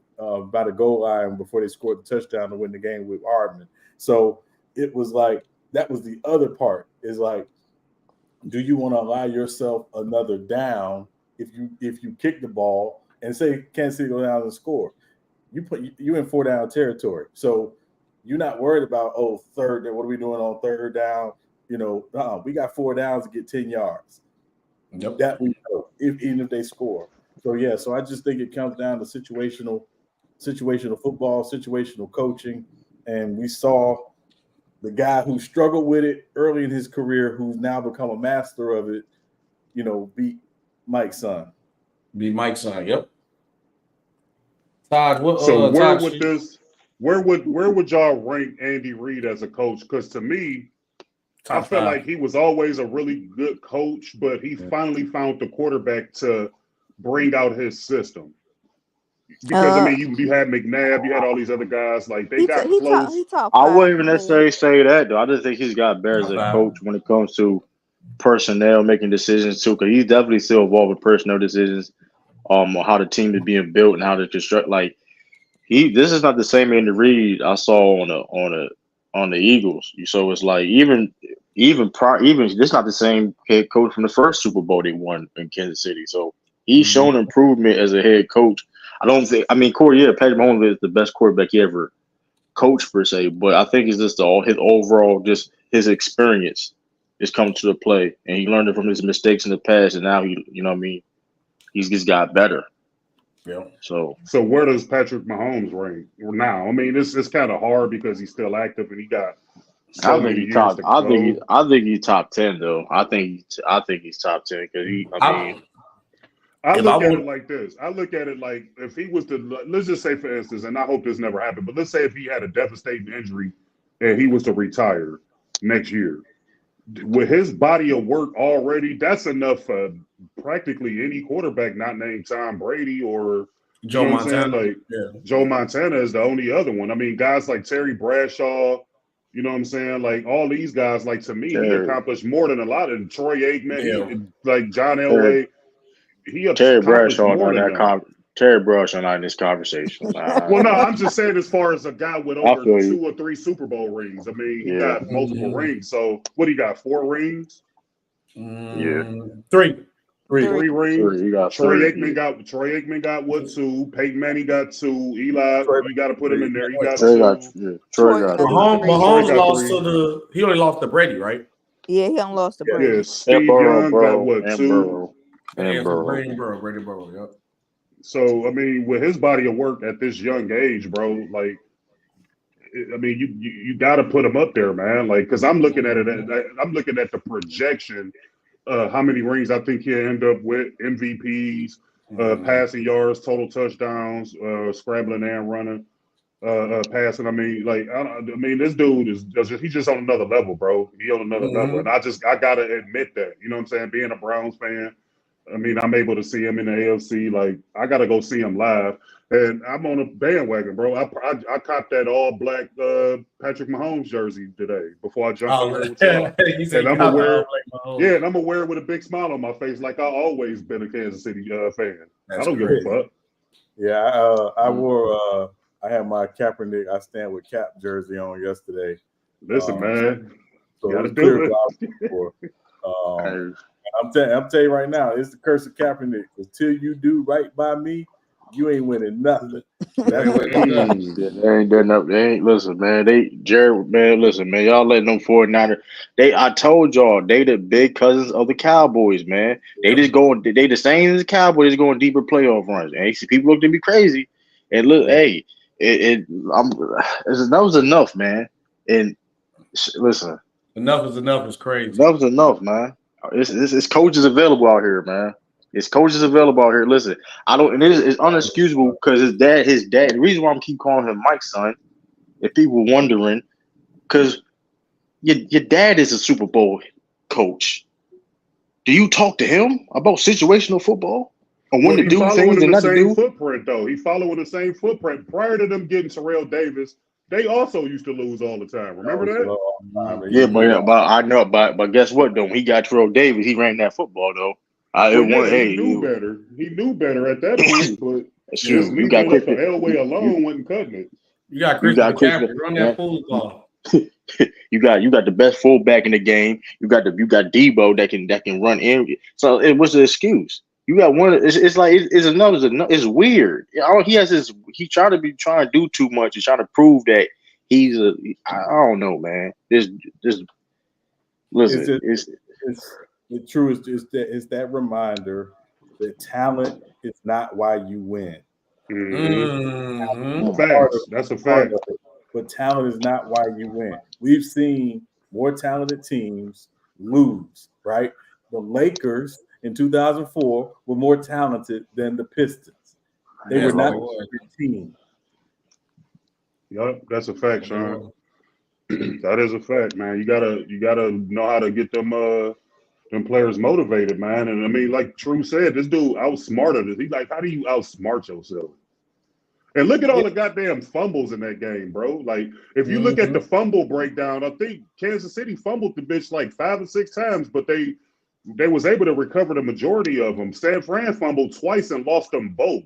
by the goal line before they scored the touchdown to win the game with Hardman. So it was like, that was the other part, is like, do you want to allow yourself another down if you kick the ball and say Kansas City go down and score? You in 4-down territory, so you're not worried about third. What are we doing on 3rd down? You know, we got 4 downs to get 10 yards. That we know, even if they score. So yeah, so I just think it comes down to situational football, situational coaching, and we saw the guy who struggled with it early in his career, who's now become a master of it, you know, beat Mike's son. Yep. Todd, what? So Todd, where would y'all rank Andy Reid as a coach? Because to me, I felt like he was always a really good coach, but he finally found the quarterback to bring out his system. Because I mean, you had McNabb, you had all these other guys, like they got close. He top I 5 wouldn't even necessarily say that though. I just think he's got better as a coach when it comes to personnel making decisions too. Because he's definitely still involved with personnel decisions, on how the team is being built and how to construct. Like this is not the same Andy Reid I saw on the Eagles. So it's like even this is not the same head coach from the first Super Bowl they won in Kansas City. So he's shown improvement as a head coach. Patrick Mahomes is the best quarterback he ever coached per se, but I think it's just his overall, just his experience is coming to the play, and he learned it from his mistakes in the past, and now he's just got better. Yeah. So where does Patrick Mahomes rank now? I mean, it's kind of hard because he's still active and he got so many years to go. I think he's top 10 though. I think he's top 10 because I look at it like this. I look at it like if he was to, let's just say for instance, and I hope this never happened, but let's say if he had a devastating injury and he was to retire next year, with his body of work already, that's enough for practically any quarterback not named Tom Brady or Joe Montana. Like Joe Montana is the only other one. I mean, guys like Terry Bradshaw, you know what I'm saying? Like all these guys, like to me, he accomplished more than a lot of Troy Aikman, like John Elway. Terry Bradshaw not in this conversation. Well, no, I'm just saying as far as a guy with over 2 or 3 Super Bowl rings. I mean, he got multiple rings. So what he got? 4 rings? 3 rings. He got Troy 3. Aikman got what? 2. Peyton Manning got 2. Eli, you got to put him in there. He got Troy 2. Troy got Mahomes lost he only lost to Brady, right? Yeah, he only lost to Brady. Yeah, Steve Young got what? 2. And Brady Burrow, yep. So I mean, with his body of work at this young age, bro, like, I mean, you got to put him up there, man. Like, because I'm looking at it, I'm looking at the projection, how many rings I think he'll end up with, MVPs, passing yards, total touchdowns, scrambling and running, passing. I mean, this dude he's just on another level, bro. He on another level, and I gotta admit that. You know what I'm saying? Being a Browns fan. I mean, I'm able to see him in the AFC. Like, I got to go see him live. And I'm on a bandwagon, bro. I copped that all-black Patrick Mahomes jersey today before I jumped on here with y'all. And I'm going to wear it with a big smile on my face like I've always been a Kansas City fan. I don't give a fuck. Yeah, I wore I had my Kaepernick I Stand With Cap jersey on yesterday. Listen, man. So it was clear what I'm telling you right now, it's the curse of Kaepernick. Until you do right by me, you ain't winning nothing. They ain't winning nothing. They ain't done up. They ain't listen, man. Jared, man, listen, man. Y'all letting them 49ers. I told y'all, they the big cousins of the Cowboys, man. They just going. They the same as the Cowboys. Just going deeper playoff runs. And see, people look at me crazy. And look, hey, that was enough, man. And listen, Enough is enough is crazy. enough is enough, man. It's coaches available out here, man. It's coaches available out here. Listen, I don't, and it's unexcusable because his dad. The reason why I'm keep calling him Mike's son, if people wondering, because your dad is a Super Bowl coach. Do you talk to him about situational football and when to do things and not to do? Footprint though. He following the same footprint. Prior to them getting Terrell Davis, they also used to lose all the time. Remember that? Yeah, but I know, but guess what though? When he got Terrell Davis, he ran that football though. He knew better. He knew better at that point, but just you leaving got it up to Elway alone wasn't cutting it. You got Chris McCaffrey. Run that football. You got the best fullback in the game. You got Debo that can run in. So it was an excuse. You got one. It's like it's another. It's weird. All he has is he trying to do too much. He's trying to prove that he's a. I don't know, man. Listen. The truth is that reminder that talent is not why you win. Mm-hmm. Facts. That's a fact. But talent is not why you win. We've seen more talented teams lose, right? The Lakers in 2004 were more talented than the Pistons. They were not a good team. Yep, that's a fact, Sean. That is a fact, man. You gotta know how to get them players motivated, man. And I mean, like True said, this dude outsmarted us. He's like, how do you outsmart yourself? And look at all the goddamn fumbles in that game, bro. Like, if you look at the fumble breakdown, I think Kansas City fumbled the bitch like 5 or 6 times, but they was able to recover the majority of them. San Fran fumbled twice and lost them both.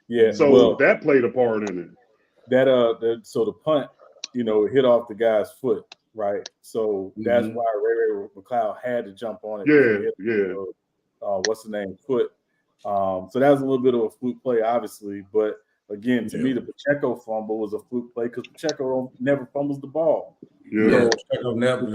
Yeah. So that played a part in it. So the punt, hit off the guy's foot, right? So that's why Ray McLeod had to jump on it. Yeah. What's the name? Foot. So that was a little bit of a fluke play, obviously, but again, to me, the Pacheco fumble was a fluke play because Pacheco never fumbles the ball. Yeah, Pacheco never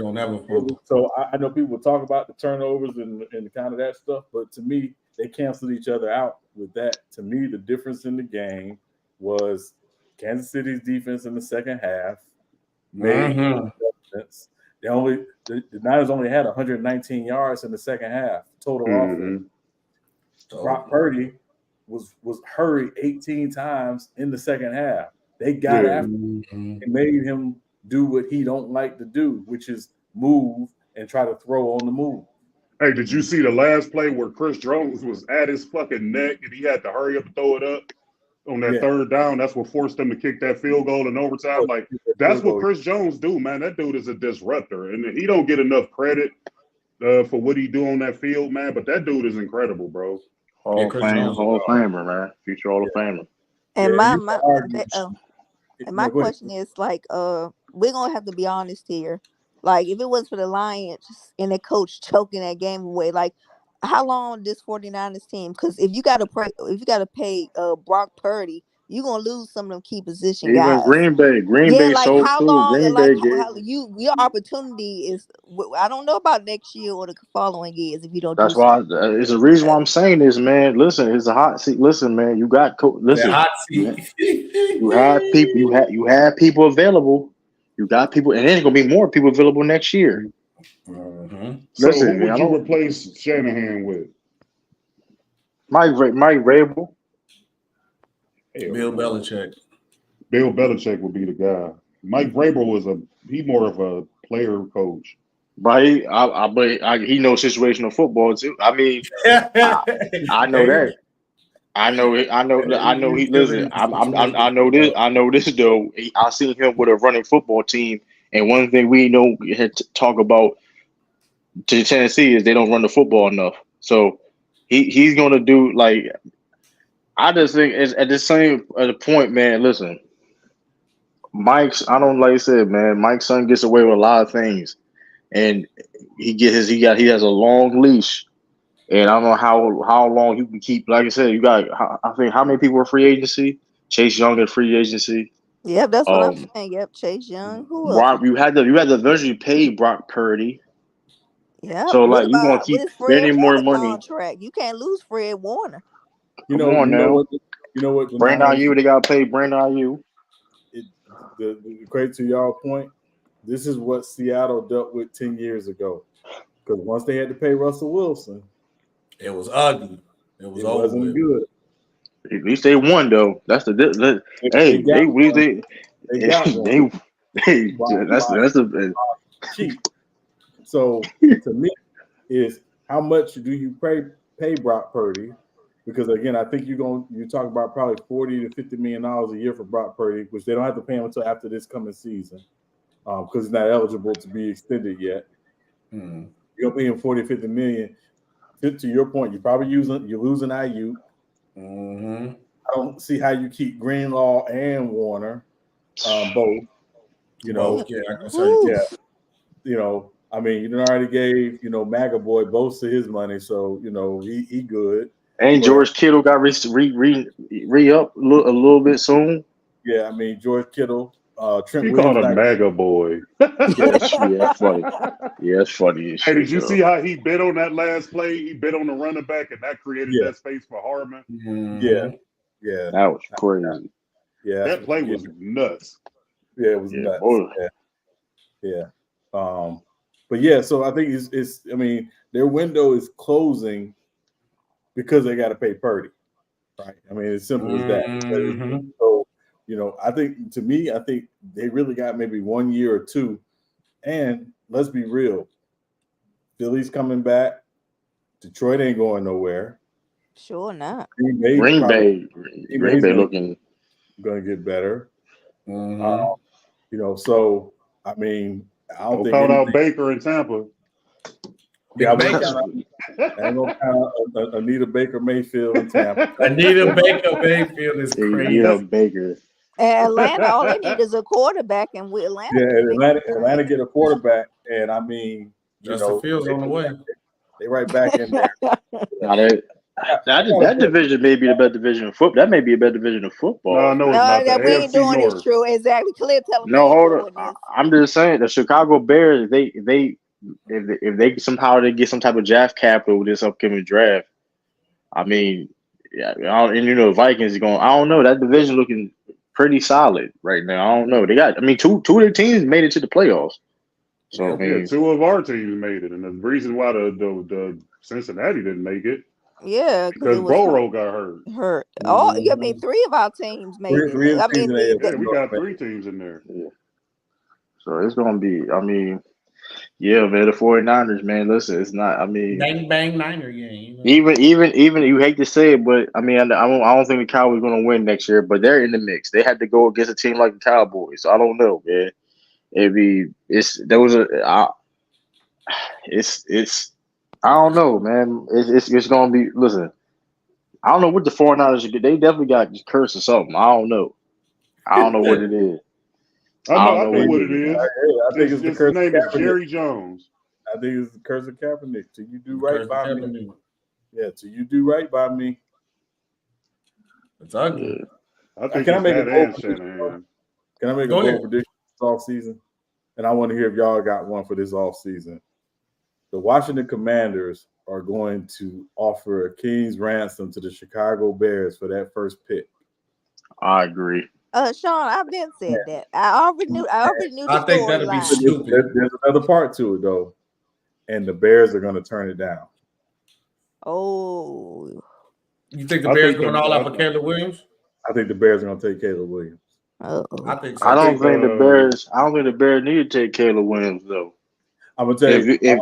fumble. So I know people talk about the turnovers and kind of that stuff, but to me, they canceled each other out with that. To me, the difference in the game was Kansas City's defense in the second half made sense. The Niners only had 119 yards in the second half total offense. Brock Purdy was hurried 18 times in the second half. They got after him and made him do what he don't like to do, which is move and try to throw on the move. Hey, did you see the last play where Chris Jones was at his fucking neck and he had to hurry up and throw it up on that third down? That's what forced them to kick that field goal in overtime. Like, that's what Chris Jones do, man. That dude is a disruptor, and he don't get enough credit for what he do on that field, man. But that dude is incredible, bro. Hall of Famer, man. Future Hall of Famer. And my question is like, we're gonna have to be honest here. Like, if it was for the Lions and the coach choking that game away, like, how long this 49ers team? Because if you gotta pay Brock Purdy, you're gonna lose some of them key position guys. Green Bay like sold how too. long? Green Like Bay your opportunity is. I don't know about next year or the following years if you don't. That's why it's the reason why I'm saying this, man. Listen, it's a hot seat. Listen, man, you got listen. Hot seat. You have people. You have people available. You got people, and there's gonna be more people available next year. So who would you replace Shanahan with? Mike Vrabel. Bill Belichick. Bill Belichick would be the guy. Mike Vrabel was more of a player coach. But he knows situational football too. I mean, I know that. I know. He listen. I know this. I know this though. I seen him with a running football team, and one thing we know had to talk about to Tennessee is they don't run the football enough. So he's gonna do like. I just think it's at the same point, man. Listen, I don't like I said, man. Mike's son gets away with a lot of things, and he has a long leash. And I don't know how long you can keep. Like I said, you got. I think how many people are free agency? Chase Young at free agency. Yep, that's what I'm saying. Yep, Chase Young. Who else? Brock, you had to eventually pay Brock Purdy. Yep. So What like you gonna about keep with Fred spending more Warner money. contract? You can't lose Fred Warner. You Come know, on you know now. what, you know what the Brandon Niners. Ayuk, they gotta pay Brandon Ayuk. The credit to y'all point. This is what Seattle dealt with 10 years ago. Because once they had to pay Russell Wilson, it was ugly. It was over wasn't with. good. At least they won though. That's the hey, got one. They got one. That's a cheap. So to me, is how much do you pay Brock Purdy? Because again, I think you talk about probably $40 to $50 million a year for Brock Purdy, which they don't have to pay him until after this coming season, because he's not eligible to be extended yet. Mm-hmm. You're paying him $40, $50 million. To your point, you're losing IU. Mm-hmm. I don't see how you keep Greenlaw and Warner both. You know, yeah, I can say yeah. You know, I mean, you already gave MAGA boy both of his money, so he good. And George Kittle got re up a little bit soon. Yeah, I mean George Kittle, Trent You Williams. called him MAGA boy. Yeah, funny. Yeah, it's funny. Hey, did you see how he bit on that last play? He bit on the running back, and that created that space for Harmon. Yeah, yeah, that was crazy. Yeah, that play was nuts. Yeah, it was nuts. Boy. Yeah. But yeah, so I think it's. I mean, their window is closing because they got to pay Purdy, right? I mean, it's simple as that. Mm-hmm. So I think they really got maybe 1 year or two. And let's be real, Philly's coming back. Detroit ain't going nowhere. Sure not. Green Bay looking going to get better. Mm-hmm. So I mean, I don't think count out Baker in Tampa. Yeah, I ain't gonna count Anita Baker Mayfield in Tampa. Anita Baker Mayfield is crazy. Anita Baker. And Atlanta, all they need is a quarterback, and with Atlanta, Atlanta get a quarterback, and I mean, Justin Fields on the way. They right back in there. That division may be the best division of football. That may be a better division of football. No, it's not. That we ain't doing North. Is true. Exactly. Clip, tell them. No, hold on. I'm just saying the Chicago Bears. If they somehow get some type of draft capital with this upcoming draft, I mean, yeah, and Vikings are going. I don't know. That division looking pretty solid right now. I don't know. They got. I mean, two of their teams made it to the playoffs. So I mean, two of our teams made it, and the reason why the Cincinnati didn't make it, because Burrow got hurt. Oh, I mean, three of our teams made it. I mean, we got 3 teams in there. Yeah. So it's gonna be. I mean, yeah, man, the 49ers, man. Listen, it's not. I mean, bang bang Niner game. Even you hate to say it, but I mean, I don't think the Cowboys are gonna win next year. But they're in the mix. They had to go against a team like the Cowboys. So I don't know, man. It's I don't know, man. It's gonna be. Listen, I don't know what the 49ers get. They definitely got cursed or something. I don't know. I don't know what it is. I know what it is. I think it's the curse. His name is Jerry Jones. I think it's the curse of Kaepernick. Till you do right by me. Yeah, till you do right by me. It's ugly. I think can I make a bold prediction? Can I make a bold prediction this off season? And I want to hear if y'all got one for this off season. The Washington Commanders are going to offer a king's ransom to the Chicago Bears for that first pick. I agree. Sean, I've been said that. I already knew the I think that'd be stupid. There's another part to it though, and the Bears are going to turn it down. Oh, you think the Bears going all out for Caleb Williams? I think the Bears are going to take Caleb Williams. I think so. I don't think the Bears. I don't think the Bears need to take Caleb Williams though. I'm gonna tell you.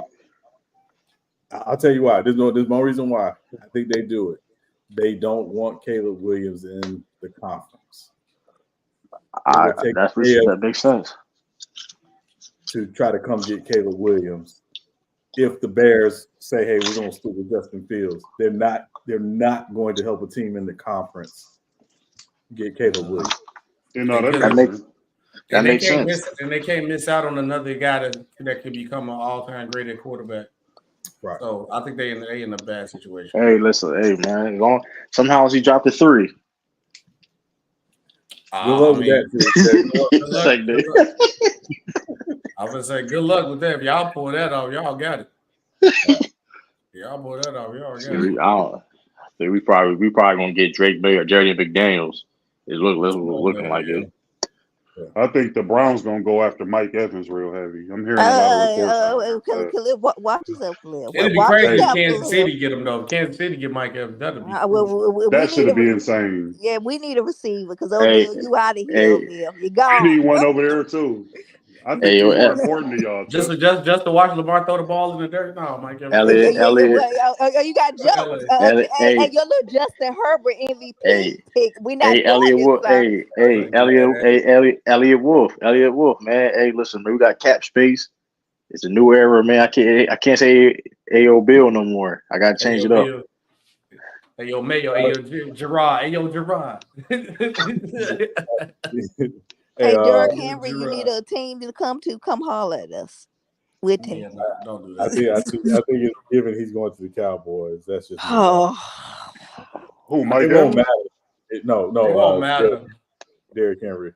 I'll tell you why. There's no reason why. I think they do it. They don't want Caleb Williams in the conference. That makes sense. To try to come get Caleb Williams, if the Bears say, "Hey, we're going to stick with Justin Fields," they're not going to help a team in the conference get Caleb Williams. That makes sense. And they can't miss out on another guy that could become an all-time great at quarterback. Right. So I think they in a bad situation. Hey, listen, hey man, somehow he dropped the 3. Good luck with that. Too. Good luck. Same day. I would say good luck with that. If y'all pull that off, y'all got it. Y'all pull that off, y'all got it. I think we probably gonna get Drake May or Jerry McDaniels. It's looking like it. I think the Browns gonna go after Mike Evans real heavy. I'm hearing a lot of reports. Khalil, watch yourself, Khalil. It'd be Watch crazy if yourself, Kansas Khalil. City get him though. Kansas City get Mike Evans. That'd be That should be insane. Yeah, we need a receiver because Hey, Odell, you out of here, hey, Odell. You We gone. need one over there too. I think Hey, he's more important to y'all. just Too. to watch Lamar throw the ball in the dirt. No, Mike Evans. Elliott, You got jokes. hey, And your little Justin Herbert MVP hey, pick. We not doing Elliott this, Wolf, sir. Elliott Wolf, man. Hey, listen, man, we got cap space. It's a new era, man. I can't say A.O. Bill no more. I gotta change it up. Bill. Hey, yo, Mayo. Hey, yo, Gerard. Hey, yo, Gerard. Hey, Derrick Henry, you need a team to come holler at us. We'll take Yeah, don't do I that. think it's given he's going to the Cowboys. That's just Who, Mike it Evans? won't matter. No, It won't matter. Derrick Henry.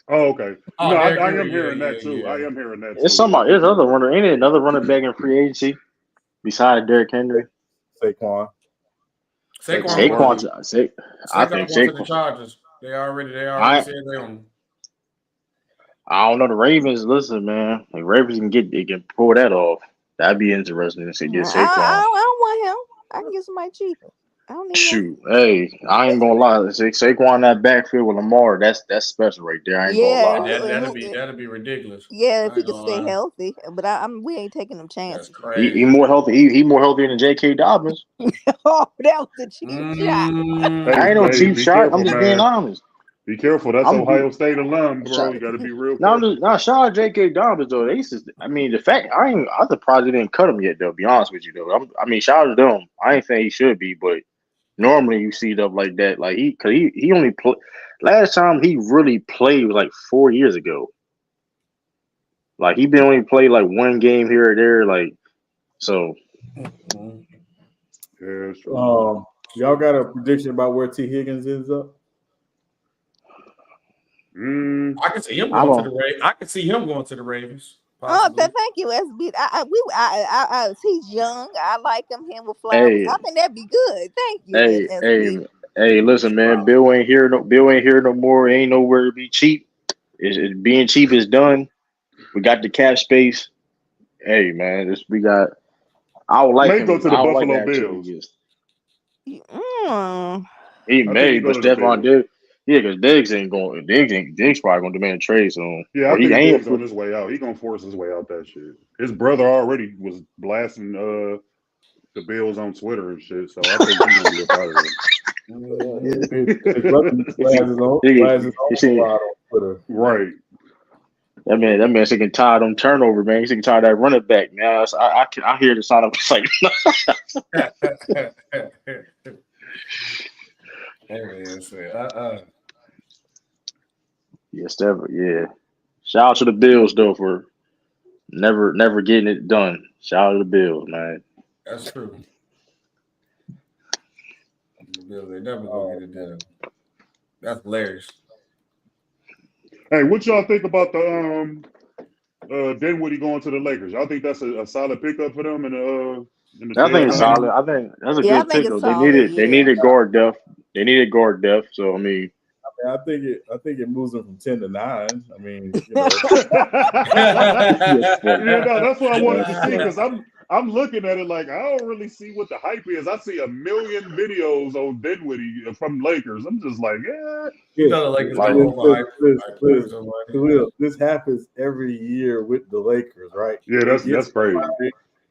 Oh, okay. Oh, No, I Henry, am hearing that too. yeah. I am hearing that too. There's other runner. Ain't it another running back in free agency besides Derrick Henry? Saquon. I think going to the Saquon. Chargers. They already said they on. I don't know the Ravens. Listen, man, the Ravens can pull that off. That'd be interesting to get Saquon. I don't want him. I can get somebody cheaper. I don't need Shoot, hey, I ain't gonna lie. Saquon that backfield with Lamar, that's special right there. I ain't gonna lie. That'd be ridiculous. Yeah, if he could stay healthy, but we ain't taking them chances. That's crazy. He more healthy. He more healthy than J.K. Dobbins. Oh, that was a cheap shot. I ain't no cheap shot. Careful, I'm just man. being honest. Be careful. That's Ohio State alum, bro. You got to be real careful. Shout out J.K. Dobbins though. The fact I'm surprised they didn't cut him yet though. Be honest with you though. Shout out to them. I ain't saying he should be, but normally you see stuff like that. Like he only last time he really played was like 4 years ago. Like he been only played like one game here or there. Like so. Yeah, sure. Y'all got a prediction about where T. Higgins ends up? I can see him going to the Ravens. I can see him going to the Ravens. Possibly. Oh, thank you, SB. He's young. I like him with Flowers. Hey, I think that'd be good. Thank you, SB. Hey, listen, man. Bill ain't here no more. Ain't nowhere to be cheap. It's being cheap is done. We got the cap space. Hey, man, I would like him. Go to the Buffalo Bills. He may, but Stephon Diggs. Yeah, because Diggs ain't going. Diggs probably gonna demand a trade soon. Yeah, I think Diggs on his way out. He gonna force his way out that shit. His brother already was blasting the Bills on Twitter and shit. So I think he's gonna be a part of it. Right. That man sick and tired of them turnover, man. He's sick and tired of that running back, man. I hear the sound of it's like. Yeah. Shout out to the Bills though for never getting it done. Shout out to the Bills, man. That's true. The Bills, they never gonna get it done. That's hilarious. Hey, what y'all think about the Dinwiddie going to the Lakers? Y'all think that's a solid pickup for them in the I think it's solid. I think that's a good pickup. They needed guard depth. They needed guard depth. So I mean, I think it moves them from 10 to 9. I mean, you know. That's what I wanted to see because I'm looking at it like I don't really see what the hype is. I see a million videos on Dinwiddie from Lakers. I'm just like, this happens every year with the Lakers, right? Yeah, that's crazy.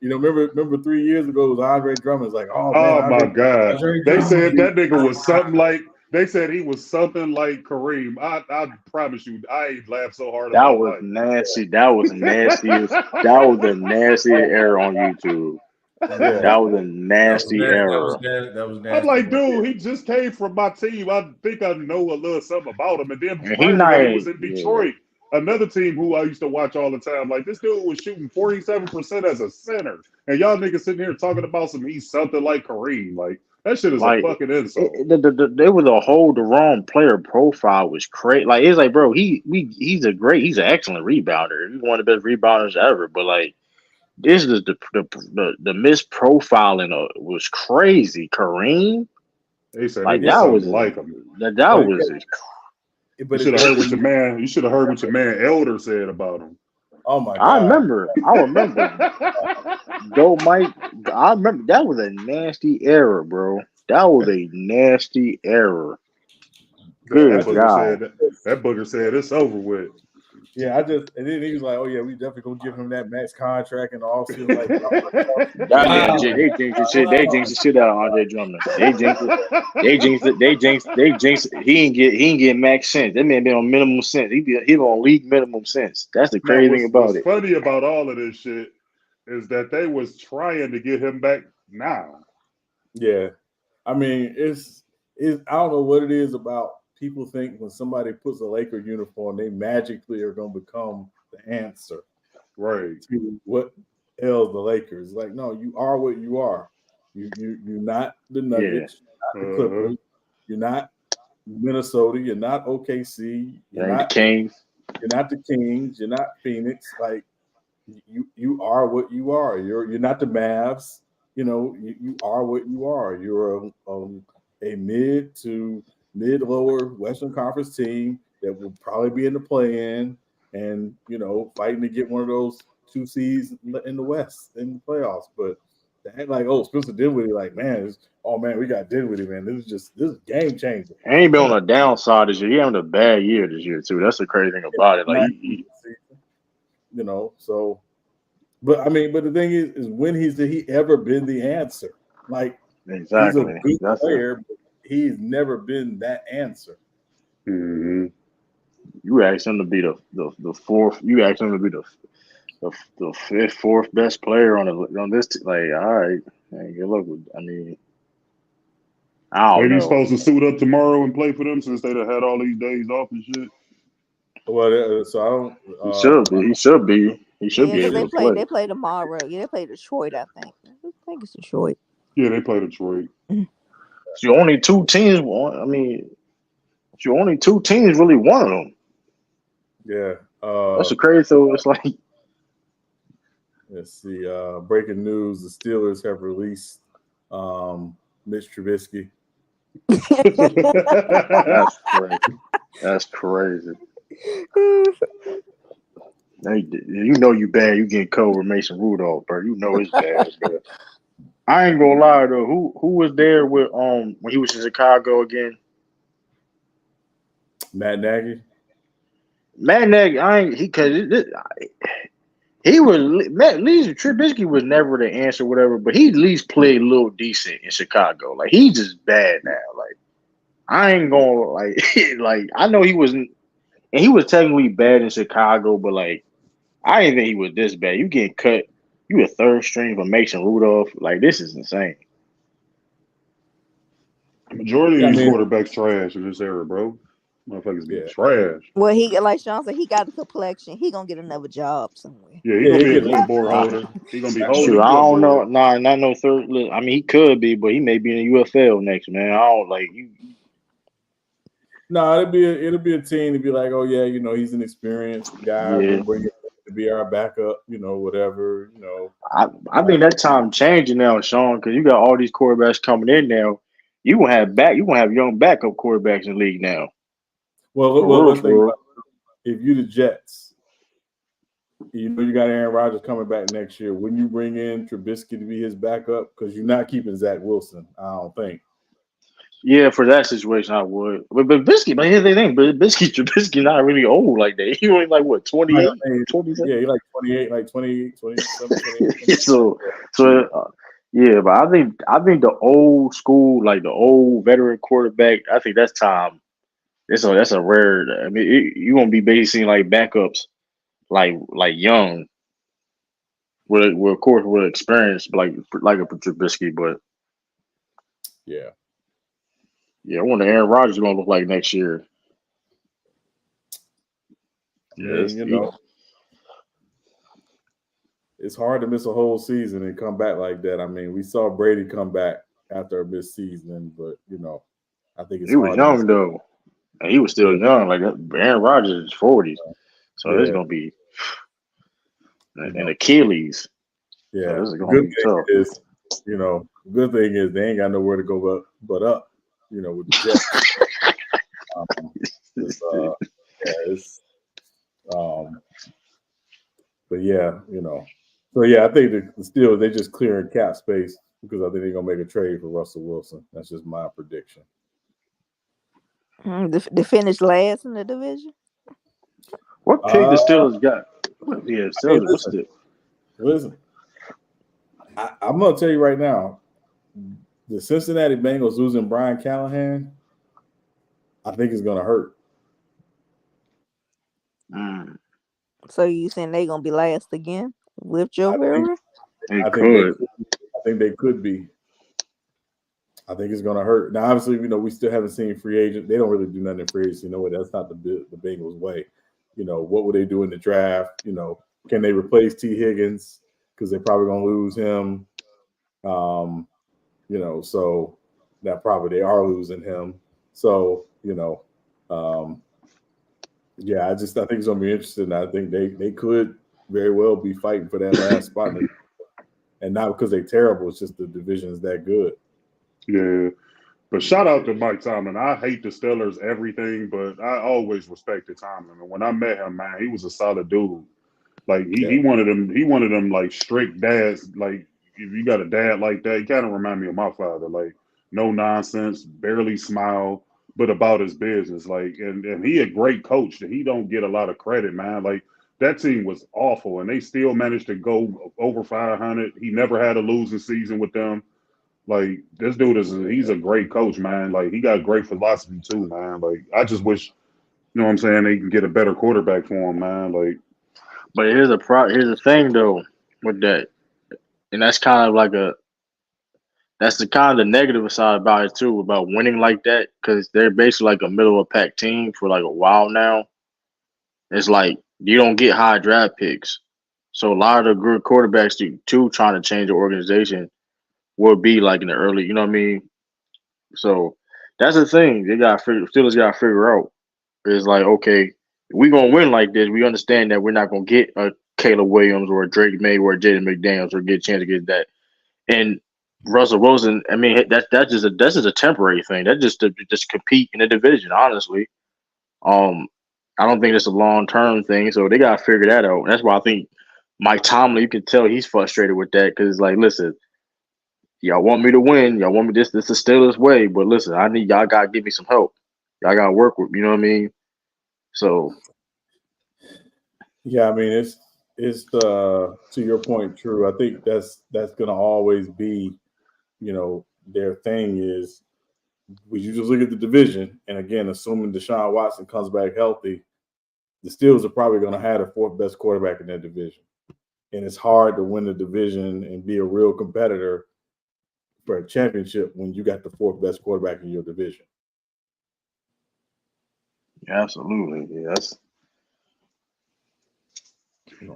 You know, remember 3 years ago it was Andre Drummond's like, oh my God. They said that nigga was something like. They said he was something like Kareem. I promise you, I ain't laughed so hard. That was nasty. That was nasty. That was a nasty error on YouTube. Yeah. That was a nasty error. That was nasty. I'm like, dude, he just came from my team. I think I know a little something about him. And then he was in Detroit. Another team who I used to watch all the time, like this dude was shooting 47% as a center, and y'all niggas sitting here talking about he's something like Kareem. Like that shit is a Like fucking insult. there was a whole the wrong player profile was crazy. Like it's like, bro, he's an excellent rebounder. He's one of the best rebounders ever. But like this is the misprofiling was crazy. Kareem, They said like he was that was something like him. that But was You but should have heard what your man. You should have heard what your man Elder said about him. oh my I god, remember. Go Mike. I remember that was a nasty error, bro. That was a nasty error. yeah, I That Good just booger God. said. That booger said it's over with. yeah, and then he was like, oh yeah, we definitely gonna give him that max contract and all season. Like, That man, Wow. they jinxed the shit. They jinxed the shit out of Andre Drummond. They jinxed it. They jinxed it. They jinxed it. He ain't get max cents. That man been on minimum cents. He been on league minimum cents. That's the Now, crazy thing about what's it. funny about all of this shit is that they was trying to get him back now. yeah, I mean, it's I don't know what it is about people think when somebody puts a Laker uniform, they magically are gonna become the answer Right. to what ails the Lakers. Like, no, you are what you are. You're not the Nuggets, you're not the Clippers, you're not Minnesota, you're not OKC, It ain't the Kings. you're not the Kings, you're not Phoenix. Like you are what you are. You're not the Mavs. You know, you are what you are. You're a mid to mid lower Western Conference team that will probably be in the play-in and fighting to get one of those 2 seeds in the West in the playoffs. But to act like, oh, Spencer Dinwiddie, like, man, we got Dinwiddie, man. This is game changer. And he been on the downside this year. He having a bad year this year too. That's the crazy thing about it. Like So. But I mean, but the thing is when has he ever been the answer? Like, he's a exactly. good That's player, but he's never been that answer. Mm-hmm. You asked him to be the fourth. You asked him to be the fifth, fourth best player on this. Like, all right, hey, good luck with. I mean, I don't Ain't he know. supposed to suit up tomorrow and play for them since they done had all these days off and shit? Well, so I don't. He should be. He should be. He should Yeah, be because able to play. they play tomorrow. Yeah, they play Detroit. I think it's Detroit. Yeah, they play Detroit. So only 2 teams. I mean, you only 2 teams really one of them. Yeah. That's the crazy. So it's like Let's see. Breaking news: the Steelers have released Mitch Trubisky. that's crazy. That's crazy. You know you bad. You getting covered with Mason Rudolph, bro. You know it's bad, bro. I ain't gonna lie though. Who was there with when he was in Chicago again? Matt Nagy. Matt Nagy. He was Matt Lee Trubisky was never the answer, whatever. But he at least played a little decent in Chicago. Like he's just bad now. Like I ain't gonna like I know he wasn't, and he was technically bad in Chicago, but like I didn't think he was this bad. You getting cut. You a third string for Mason Rudolph. Like this is insane. Majority of these quarterbacks trash in this era, bro. Motherfuckers be trash. Well, he like Sean said, he got the complexion. He gonna get another job somewhere. Yeah, he gonna be a clipboard holder. He gonna be holding. True, I don't know. Nah, not no third. I mean, he could be, but he may be in the UFL next, man. I don't like you. No, it'll be a team to be like, oh yeah, he's an experienced guy. Yeah. We'll bring him to be our backup. Whatever. I think that time changing now, Sean, because you got all these quarterbacks coming in now. You gonna have young backup quarterbacks in the league now. Well, let's think about it. If you the Jets, you got Aaron Rodgers coming back next year. Wouldn't you bring in Trubisky to be his backup? Because you're not keeping Zach Wilson, I don't think. Yeah, for that situation, I would. But Trubisky, but here's the thing. But Trubisky not really old like that. He only like what 28, 27? Yeah, he like 28, like 28, 27, 28. Yeah, but I think the old school, like the old veteran quarterback, I think that's time. That's a rare. I mean, you're gonna be basically seeing like backups, like young, with of course with experience, like a Trubisky. But yeah, I wonder Aaron Rodgers is gonna look like next year. I mean, you know, it's hard to miss a whole season and come back like that. I mean, we saw Brady come back after a missed season, but you know, I think it's He was hard to miss. young though, and he was still young. Like Aaron Rodgers is 40s, so it's gonna be an Achilles. Yeah, So this is the gonna good be thing tough. is, you know, the good thing is they ain't got nowhere to go but up. You know, with the Jets. But yeah, you know, so yeah, I think the Steelers they just clearing cap space because I think they're gonna make a trade for Russell Wilson. That's just my prediction. They finished last in the division. What pick the Steelers got? Yeah, Steelers. What's the? Listen, I'm gonna tell you right now, the Cincinnati Bengals losing Brian Callahan, I think is gonna hurt. So you saying they gonna be last again with Joe Burrow? I think they could be. I think it's going to hurt. Now, obviously, you know, we still haven't seen free agent. They don't really do nothing in free agency. You know what? That's not the Bengals' way. You know, what will they do in the draft? You know, can they replace T. Higgins? Because they're probably going to lose him. You know, so that probably they are losing him. So, you know, yeah, I think it's going to be interesting. I think they could very well be fighting for that last spot. And not because they're terrible. It's just the division is that good. Yeah. But shout out to Mike Tomlin. I hate the Steelers, everything, but I always respected Tomlin. And when I met him, man, he was a solid dude. Like he wanted them like strict dads. Like if you got a dad like that, he kind of remind me of my father. Like no nonsense, barely smile, but about his business. Like and he a great coach. He don't get a lot of credit, man. Like that team was awful, and they still managed to go over 500. He never had a losing season with them. Like this dude he's a great coach, man. Like he got great philosophy too, man. Like I just wish, you know what I'm saying, they can get a better quarterback for him, man. Like, but here's the thing though with that, and that's kind of like that's the kind of the negative side about it too, about winning like that, because they're basically like a middle of the pack team for like a while now. It's like you don't get high draft picks, so a lot of the good quarterbacks too trying to change the organization will be like in the early, you know what I mean? So that's the thing Steelers got to figure out is like, okay, if we gonna win like this, we understand that we're not gonna get a Caleb Williams or a Drake May or a Jaden McDaniels or get a chance to get that. And Russell Wilson, I mean, that's just a temporary thing. That's just to just compete in the division, honestly. I don't think it's a long term thing, so they gotta figure that out. And that's why I think Mike Tomlin, you can tell he's frustrated with that because, like, listen, y'all want me to win, y'all want me this is Steelers way, but listen, I need y'all gotta give me some help. Y'all gotta work with, you know what I mean? So, yeah, I mean, it's to your point, true. I think that's gonna always be, you know, their thing is we just look at the division, and again, assuming Deshaun Watson comes back healthy, the Steelers are probably going to have the fourth best quarterback in that division, and it's hard to win the division and be a real competitor for a championship when you got the fourth best quarterback in your division. absolutely, yes.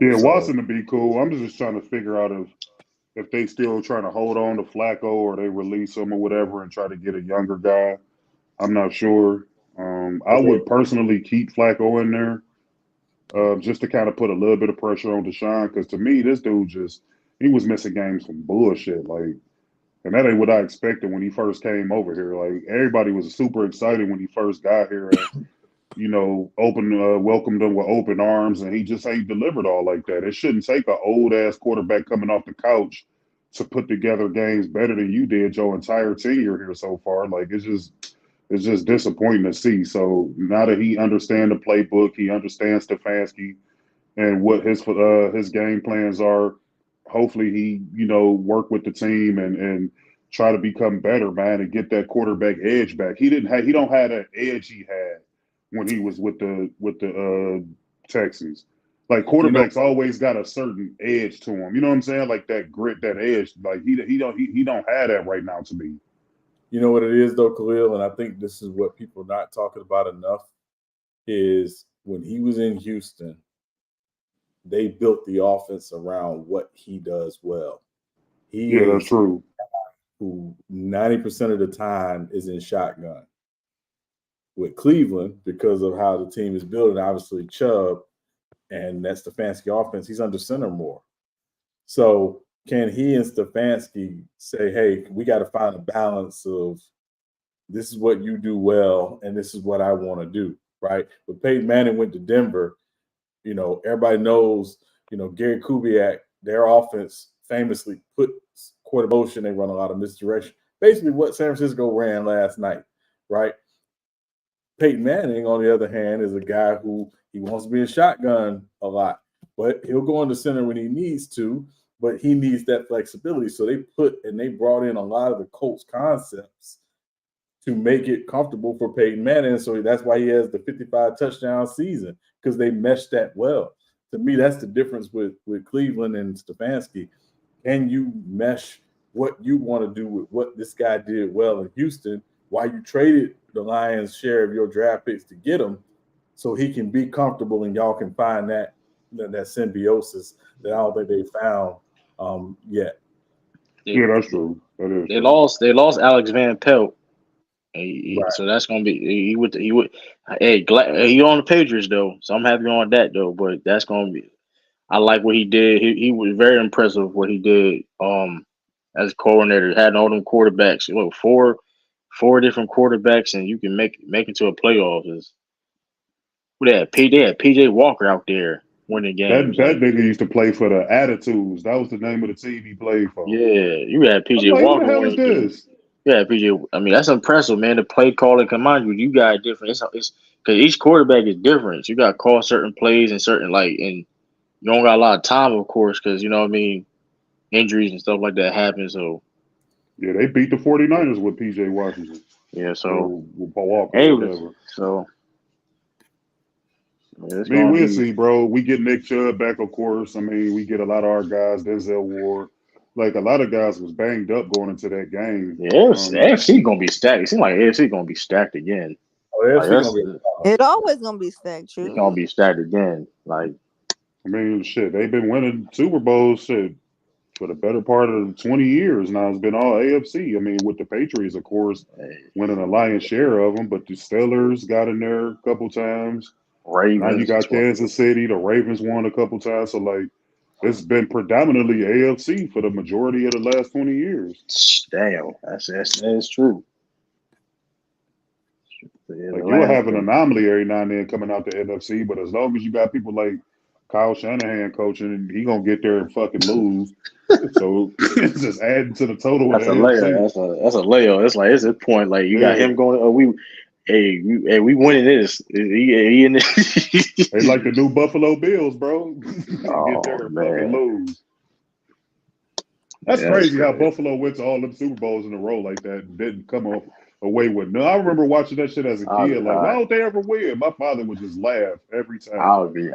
yeah, Watson to be cool. I'm just trying to figure out if they still trying to hold on to Flacco or they release him or whatever and try to get a younger guy. I'm not sure. I would personally keep Flacco in there just to kind of put a little bit of pressure on Deshaun because to me, this dude he was missing games from bullshit. Like, and that ain't what I expected when he first came over here. Like, everybody was super excited when he first got here and, you know, welcomed him with open arms, and he just ain't delivered all like that. It shouldn't take an old ass quarterback coming off the couch to put together games better than you did your entire tenure here so far. Like it's just disappointing to see. So now that he understands the playbook, he understands Stefanski and what his game plans are. Hopefully, he work with the team and try to become better, man, and get that quarterback edge back. He don't have that edge he had when he was with the Texans. Like quarterbacks always got a certain edge to him. You know what I'm saying? Like that grit, that edge. Like he don't have that right now to me. You know what it is though, Khalil, and I think this is what people are not talking about enough is when he was in Houston, they built the offense around what he does well. He Yeah, is that's true. who 90% of the time is in shotgun. With Cleveland, because of how the team is built, and obviously Chubb and that Stefanski offense, he's under center more. So can he and Stefanski say, hey, we got to find a balance of this is what you do well and this is what I want to do, right? But Peyton Manning went to Denver, everybody knows, Gary Kubiak, their offense famously puts quarter motion, they run a lot of misdirection. Basically what San Francisco ran last night, right? Peyton Manning, on the other hand, is a guy who he wants to be in shotgun a lot, but he'll go in the center when he needs to, but he needs that flexibility. So they brought in a lot of the Colts concepts to make it comfortable for Peyton Manning. So that's why he has the 55 touchdown season, because they meshed that well. To me, that's the difference with Cleveland and Stefanski. Can you mesh what you want to do with what this guy did well in Houston, while you traded the Lions' share of your draft picks to get him, so he can be comfortable and y'all can find that symbiosis that I don't think they found yet. Yeah, that's true. That is They true. lost Alex Van Pelt. Right. So that's gonna be he would. Hey, he on the Patriots though, so I'm happy on that though. But that's gonna be. I like what he did. He was very impressive what he did. As a coordinator, had all them quarterbacks. What, four different quarterbacks, and you can make it to a playoffs. They had PJ Walker out there winning That games. nigga used to play for the Attitudes. That was the name of the team he played for. Yeah, you had I'm PJ like, who Walker the hell is winning. this? Yeah, PJ. I mean, that's impressive, man. The play calling, come on, you got different. It's because each quarterback is different. So you got to call certain plays and certain and you don't got a lot of time, of course, because you know what I mean, injuries and stuff like that happen. So Yeah, they beat the 49ers with PJ Washington. yeah, so Or with Paul Walker, hey, whatever. so yeah, it's I mean, gonna we'll be. see, bro. We get Nick Chubb back, of course. I mean, we get a lot of our guys, Denzel Ward. Like, a lot of guys was banged up going into that game. Yeah, AFC gonna be stacked. It seems like AFC gonna be stacked again. Oh, Like AFC gonna be It always gonna be stacked, it's true. gonna be stacked again. Like I mean, shit, they've been winning Super Bowls, shit, for the better part of 20 years now. It's been all AFC. I mean, with the Patriots, of course, winning a lion's share of them, but the Steelers got in there a couple times. Now you Ravens. got Kansas City. The Ravens won a couple times. So, like, it's been predominantly AFC for the majority of the last 20 years. Damn, that's true. Yeah, Like, the you'll Rams have an been- anomaly every now and then coming out the NFC, but as long as you got people like Kyle Shanahan coaching, he going to get there and fucking lose. So it's just adding to the total of That's the a layer. AFC. That's a layer. It's like it's a point. Like you got him going. We winning this. He in this. They like the new Buffalo Bills, bro. Get there Oh and fucking man, lose. That's yeah, crazy how Buffalo went to all them Super Bowls in a row like that and didn't come away with no. I remember watching that shit as a I'll be kid. Like, why hot. don't they ever win? My father would just laugh every time. I'll be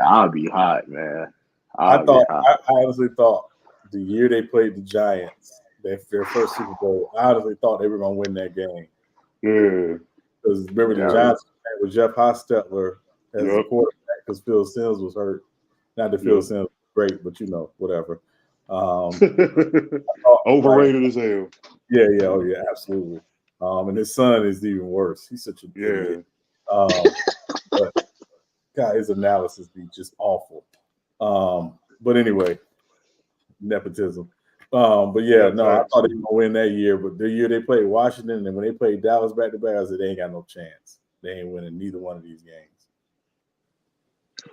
hot, man. I honestly thought the year they played the Giants, their first Super Bowl, I honestly thought they were going to win that game. Yeah. Because remember, the Giants were playing with Jeff Hostetler as the quarterback because Phil Simms was hurt. Not that Phil Simms was great, but whatever. Overrated as hell. Yeah, oh yeah, absolutely. And his son is even worse. He's such a idiot. But God, his analysis be just awful. But anyway, nepotism. But yeah, no, I thought they were gonna win that year. But the year they played Washington and when they played Dallas back to back, I said they ain't got no chance. They ain't winning neither one of these games.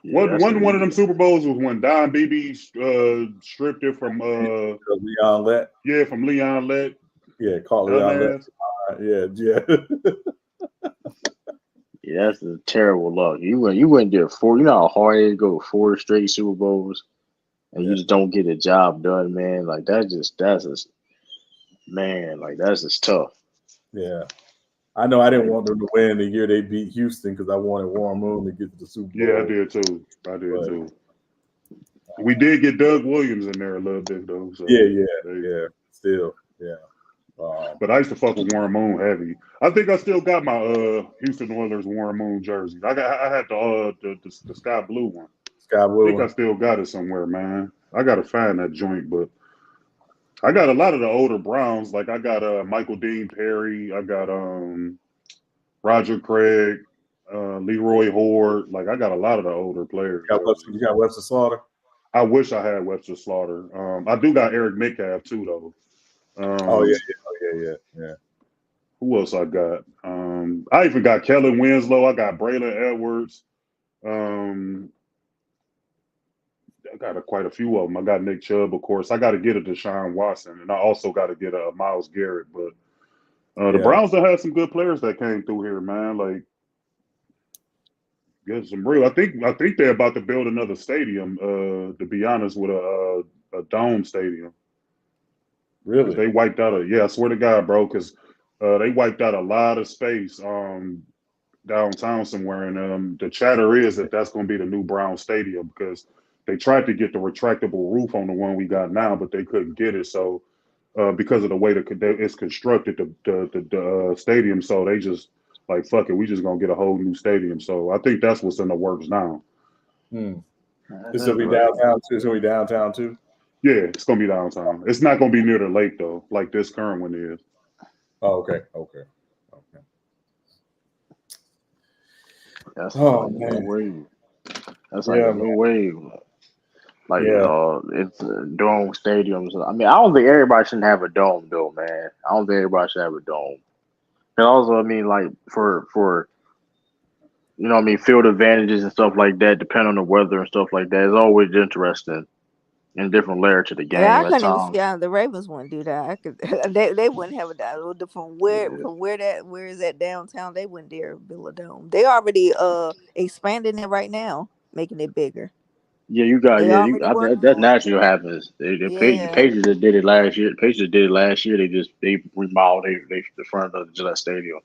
One of them Super Bowls was when Don Beebe stripped it from Leon Lett. Yeah, from Leon Lett. Yeah, caught Leon Lett. Yeah. Yeah, that's a terrible luck. You went there four. You know how hard it is to go 4 straight Super Bowls, and you just don't get a job done, man. Like that's just man. Like that's just tough. Yeah. I know I didn't want them to win the year they beat Houston because I wanted Warren Moon to get to the Super Bowl. Yeah, I did too. We did get Doug Williams in there a little bit though. So yeah. Still, yeah. But I used to fuck with Warren Moon heavy. I think I still got my Houston Oilers Warren Moon jersey. I had the sky blue one. Sky I Blue. think I still got it somewhere, man. I gotta find that joint, but I got a lot of the older Browns. Like I got Michael Dean Perry. I got Roger Craig, Leroy Horde. Like I got a lot of the older players. You got Webster Slaughter. I wish I had Webster Slaughter. I do got Eric Metcalf too, though. Oh yeah. Who else I got? I even got Kellen Winslow. I got Braylon Edwards. I got quite a few of them. I got Nick Chubb, of course. I got to get a Deshaun Watson, and I also got to get a Myles Garrett. But the Browns have had some good players that came through here, man. Like, get some real. I think they're about to build another stadium. To be honest, with a dome stadium. Really? They wiped out I swear to God, bro, because they wiped out a lot of space downtown somewhere, and the chatter is that that's going to be the new Brown Stadium because they tried to get the retractable roof on the one we got now, but they couldn't get it. So because of the way that it's constructed, the stadium, so they just like fuck it, we just gonna get a whole new stadium. So I think that's what's in the works now. This will be downtown too. It's gonna be downtown too. Yeah, it's gonna be downtown. It's not gonna be near the lake though, like this current one is. Oh, okay. That's a new wave. That's like a new wave. Like it's dome stadiums. I mean, I don't think everybody shouldn't have a dome though, man. I don't think everybody should have a dome. And also, I mean, like for you know, what I mean, field advantages and stuff like that, depending on the weather and stuff like that, it's always interesting and different layer to the game. Yeah, I couldn't even see how the Ravens wouldn't do that. They wouldn't have a dome from where is that downtown? They wouldn't dare build a dome. They already expanding it right now, making it bigger. Yeah, you got that naturally happens. The Patriots that did it last year. They remodeled the front of the Gillette Stadium.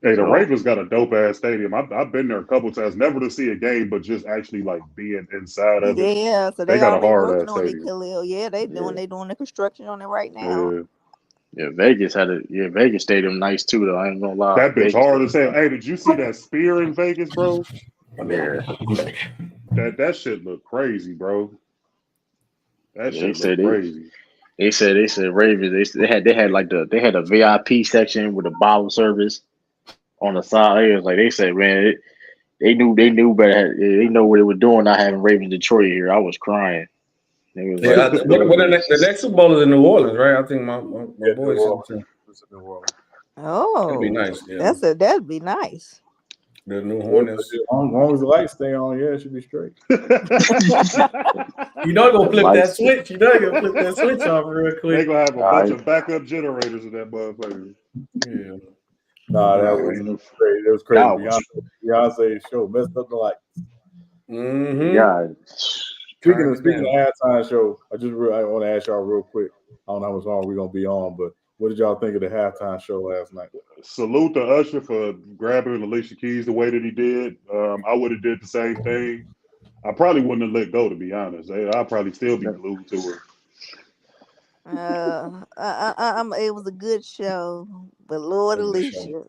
Hey, the Ravens got a dope ass stadium. I've been there a couple times, never to see a game, but just actually like being inside of it. Yeah, so they got a hard ass stadium. They doing the construction on it right now. Yeah, Vegas Vegas stadium nice too though. I ain't gonna lie. That bitch hard as hell. Hey, did you see that spear in Vegas, bro? Yeah. That shit look crazy, bro. That shit look crazy. They said Ravens. They had a VIP section with a bottle service on the side. It was like they said, man, they knew better. They know what they were doing. Not having Ravens Detroit here, I was crying. The next Super Bowl is in New Orleans, right? I think my boy said New Orleans. Oh, that'd be nice. Yeah. That'd be nice. The New Hornets. As long as the lights stay on, it should be straight. You know, gonna flip that switch. You know, you're gonna flip that switch off real quick. They're gonna have a bunch of backup generators in that motherfucker. Yeah. Nah, that was crazy. It was crazy. Beyonce's show messed up the lights. Mm-hmm. Yeah. Speaking of halftime show, I want to ask y'all real quick. I don't know how much longer we're gonna be on, but what did y'all think of the halftime show last night? Salute to Usher for grabbing Alicia Keys the way that he did. I would have did the same thing. I probably wouldn't have let go, to be honest. I'd probably still be glued to her. It was a good show, but Lord Alicia,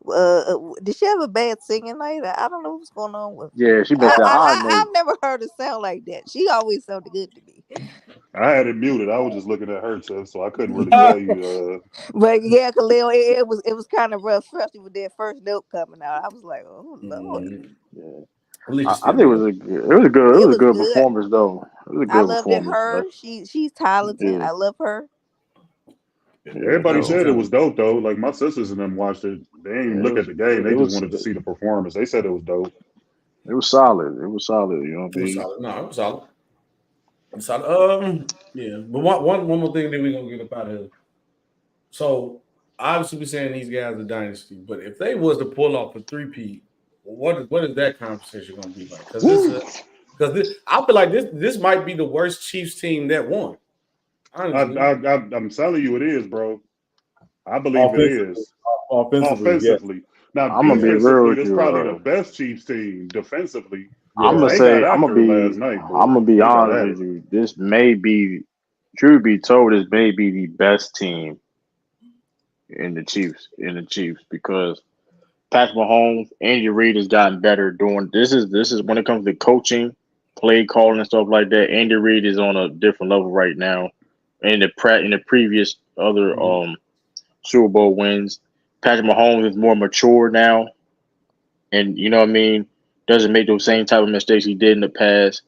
did she have a bad singing night? I don't know what's going on with. Yeah, she missed that high note. I've never heard her sound like that. She always sounded good to me. I had it muted. I was just looking at her stuff, so I couldn't really tell you. But yeah, Khalil, it was kind of rough, especially with that first note coming out. I was like, oh Lord. Yeah. I think it was a good performance though. It was a good I loved performance. Her. She's talented. Yeah. I love her. Everybody said it was dope though. Like my sisters and them watched it. They didn't look at the game. They just wanted to see the performance. They said it was dope. It was solid. You know what I mean? No, it was solid. I'm solid. Yeah. But one more thing that we're gonna get up out of here. So obviously we're saying these guys are dynasty, but if they was to pull off a three-peat, what is that conversation gonna be like? Because I feel like this might be the worst Chiefs team that won. I'm telling you, it is, bro. I believe it is. Offensively. Yeah. Now, I'm gonna be real with you. It's probably the best Chiefs team defensively. I'm gonna be honest with you. This may be, truth be told, this may be the best team in the Chiefs because Patrick Mahomes, Andy Reid has gotten better doing this is when it comes to coaching, play calling and stuff like that. Andy Reid is on a different level right now. In the previous other Super Bowl wins, Patrick Mahomes is more mature now, and you know what I mean. Doesn't make those same type of mistakes he did in the past.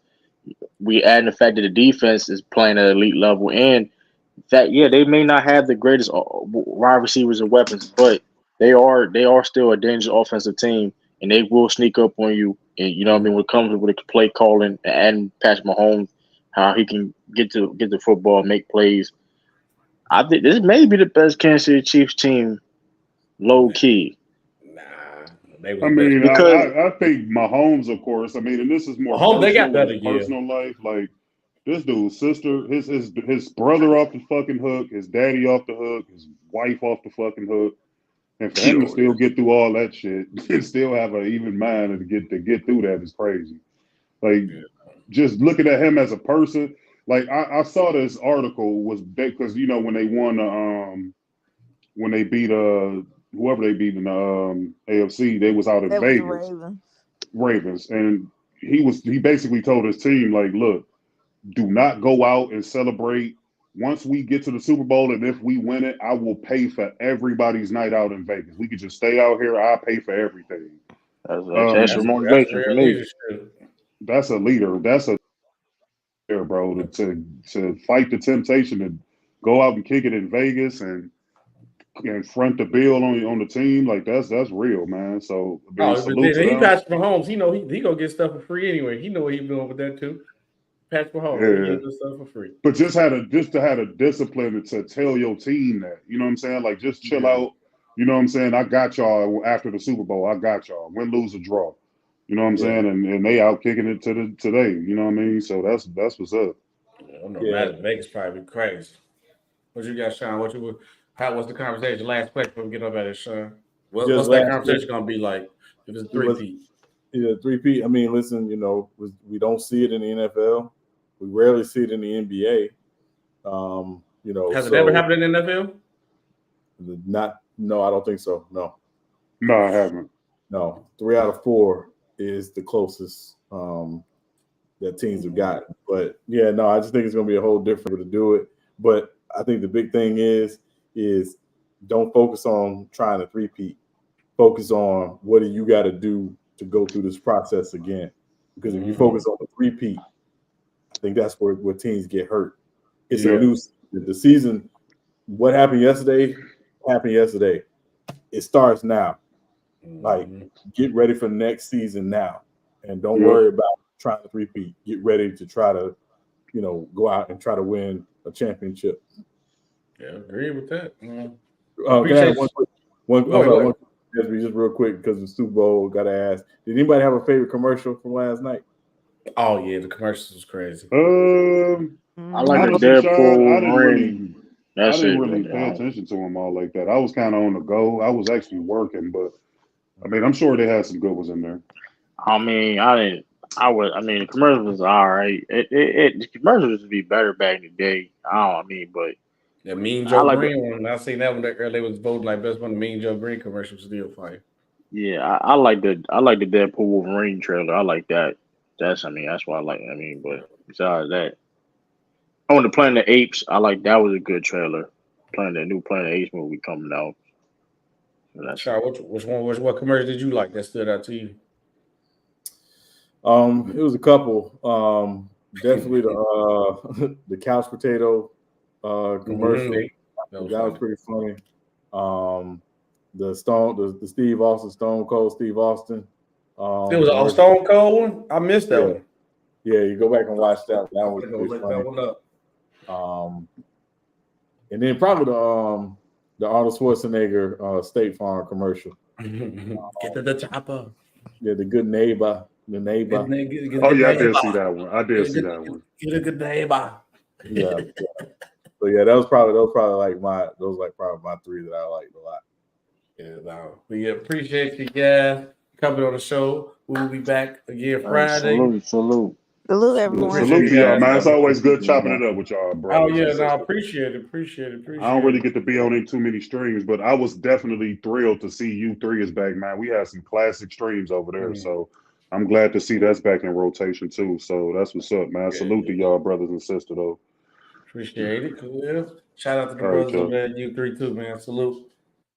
We add the fact that the defense is playing at elite level, and that they may not have the greatest wide receivers and weapons, but they are still a dangerous offensive team, and they will sneak up on you. And you know what I mean when it comes with the play calling and adding Patrick Mahomes, how he can get the football, make plays. I think this may be the best Kansas City Chiefs team, low key. Nah, they was I the best. mean, Because I think Mahomes, of course. I mean, and this is more Mahomes, they got personal in better, his yeah. personal life. Like this dude's sister, his brother off the fucking hook, his daddy off the hook, his wife off the fucking hook, and for him to still get through all that shit and still have an even mind and to get through that is crazy. Like just looking at him as a person. Like I saw this article was because you know when they won when they beat whoever they beat in the AFC, they was out in That was the Vegas. Ravens. And he basically told his team like, look, do not go out and celebrate. Once we get to the Super Bowl and if we win it, I will pay for everybody's night out in Vegas. We could just stay out here. I'll pay for everything. that's extra That's motivation for real me. leadership. That's a leader. That's a leader, bro. To fight the temptation to go out and kick it in Vegas and front the bill on the team, like that's real, man. So I mean, Oh, but salute to then he them. Patrick Mahomes. He know he gonna get stuff for free anyway. He know what he's doing with that too. Patrick Mahomes, he Yeah. getting the stuff for free. But just to have a discipline to tell your team that, you know what I'm saying? Like just chill out. You know what I'm saying? I got y'all after the Super Bowl. I got y'all. Win, lose, or draw. You know what I'm saying? And they out kicking it today. You know what I mean? So that's what's up. I don't know. Vegas probably be crazy. What you got, Sean? What's the conversation? Last question before we get up at it, Sean. What's that conversation gonna be like if it's a three-peat? Yeah, three-peat. I mean, listen, you know, we don't see it in the NFL. We rarely see it in the NBA. You know, Has it ever happened in the NFL? No, I don't think so. No, I haven't. No, 3 out of 4 is the closest that teams have got. But yeah, no, I just think it's going to be a whole different way to do it. But I think the big thing is don't focus on trying to three-peat. Focus on what do you got to do to go through this process again. Because if you focus on the three-peat, I think that's where teams get hurt. It's a new the season. What happened yesterday happened yesterday. It starts now. Like, get ready for next season now. And don't worry about trying to repeat. Get ready to try to, go out and try to win a championship. Yeah, I agree with that. Can I have one just real quick because the Super Bowl, got to ask, did anybody have a favorite commercial from last night? Oh, yeah, the commercials was crazy. I like the Deadpool. I didn't really pay attention to them all like that. I was kind of on the go. I was actually working, but I mean, I'm sure they had some good ones in there. I mean, the commercials was all right. The commercials used to be better back in the day. But the Mean Joe Green one. I seen that one that early was voting like best one. The Mean Joe Green commercial still fire. Yeah, I like the Deadpool Wolverine trailer. I like that. That's why I like. But besides that, on the Planet of the Apes, I like that was a good trailer. The new Planet of the Apes movie coming out. What commercial did you like that stood out to you? It was a couple. Definitely the couch potato commercial. That was pretty funny. The Steve Austin, Stone Cold Steve Austin. It was a Stone Cold one. I missed that one. Yeah, you go back and watch that. That was pretty funny. That one up. And then probably the Arnold Schwarzenegger State Farm commercial. Get to the chopper. Yeah, the good neighbor. The neighbor. I did see that one. Get a good neighbor. Yeah. So yeah, those probably my 3 that I liked a lot. Yeah, we appreciate you guys coming on the show. We'll be back again Friday. Salute. Salute everyone. Salute to y'all, man. It's always good Yeah. chopping it up with y'all, bro. Oh yeah, no, appreciate it. I don't really get to be on in too many streams, but I was definitely thrilled to see U3 is back, man. We had some classic streams over there, so I'm glad to see that's back in rotation too. So that's what's up, man. Salute to y'all, brothers and sisters, though. Appreciate it. Cool. Shout out to the All right, brothers over there at U3 too, man. Salute.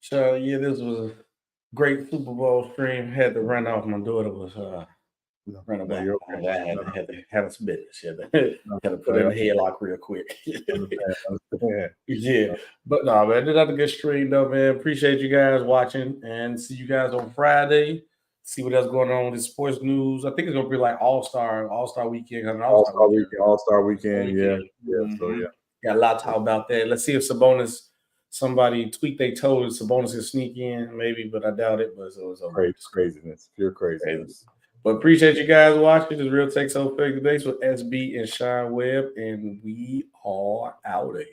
So yeah, this was a great Super Bowl stream. Had to run off. My daughter was running back. I had some business. Had to put her in the headlock real quick. Yeah. But no, man, did have a good stream though, man. Appreciate you guys watching and see you guys on Friday. See what else going on with the sports news. I think it's gonna be like All-Star weekend. All-Star weekend. Yeah. So yeah. Got a lot to talk about that. Let's see if somebody tweak they toes. Sabonis can sneak in, maybe, but I doubt it. But so it's craziness. Pure craziness. But appreciate you guys watching. This Real Takes on Facebook Days with SB and Sean Webb, and we are out of here.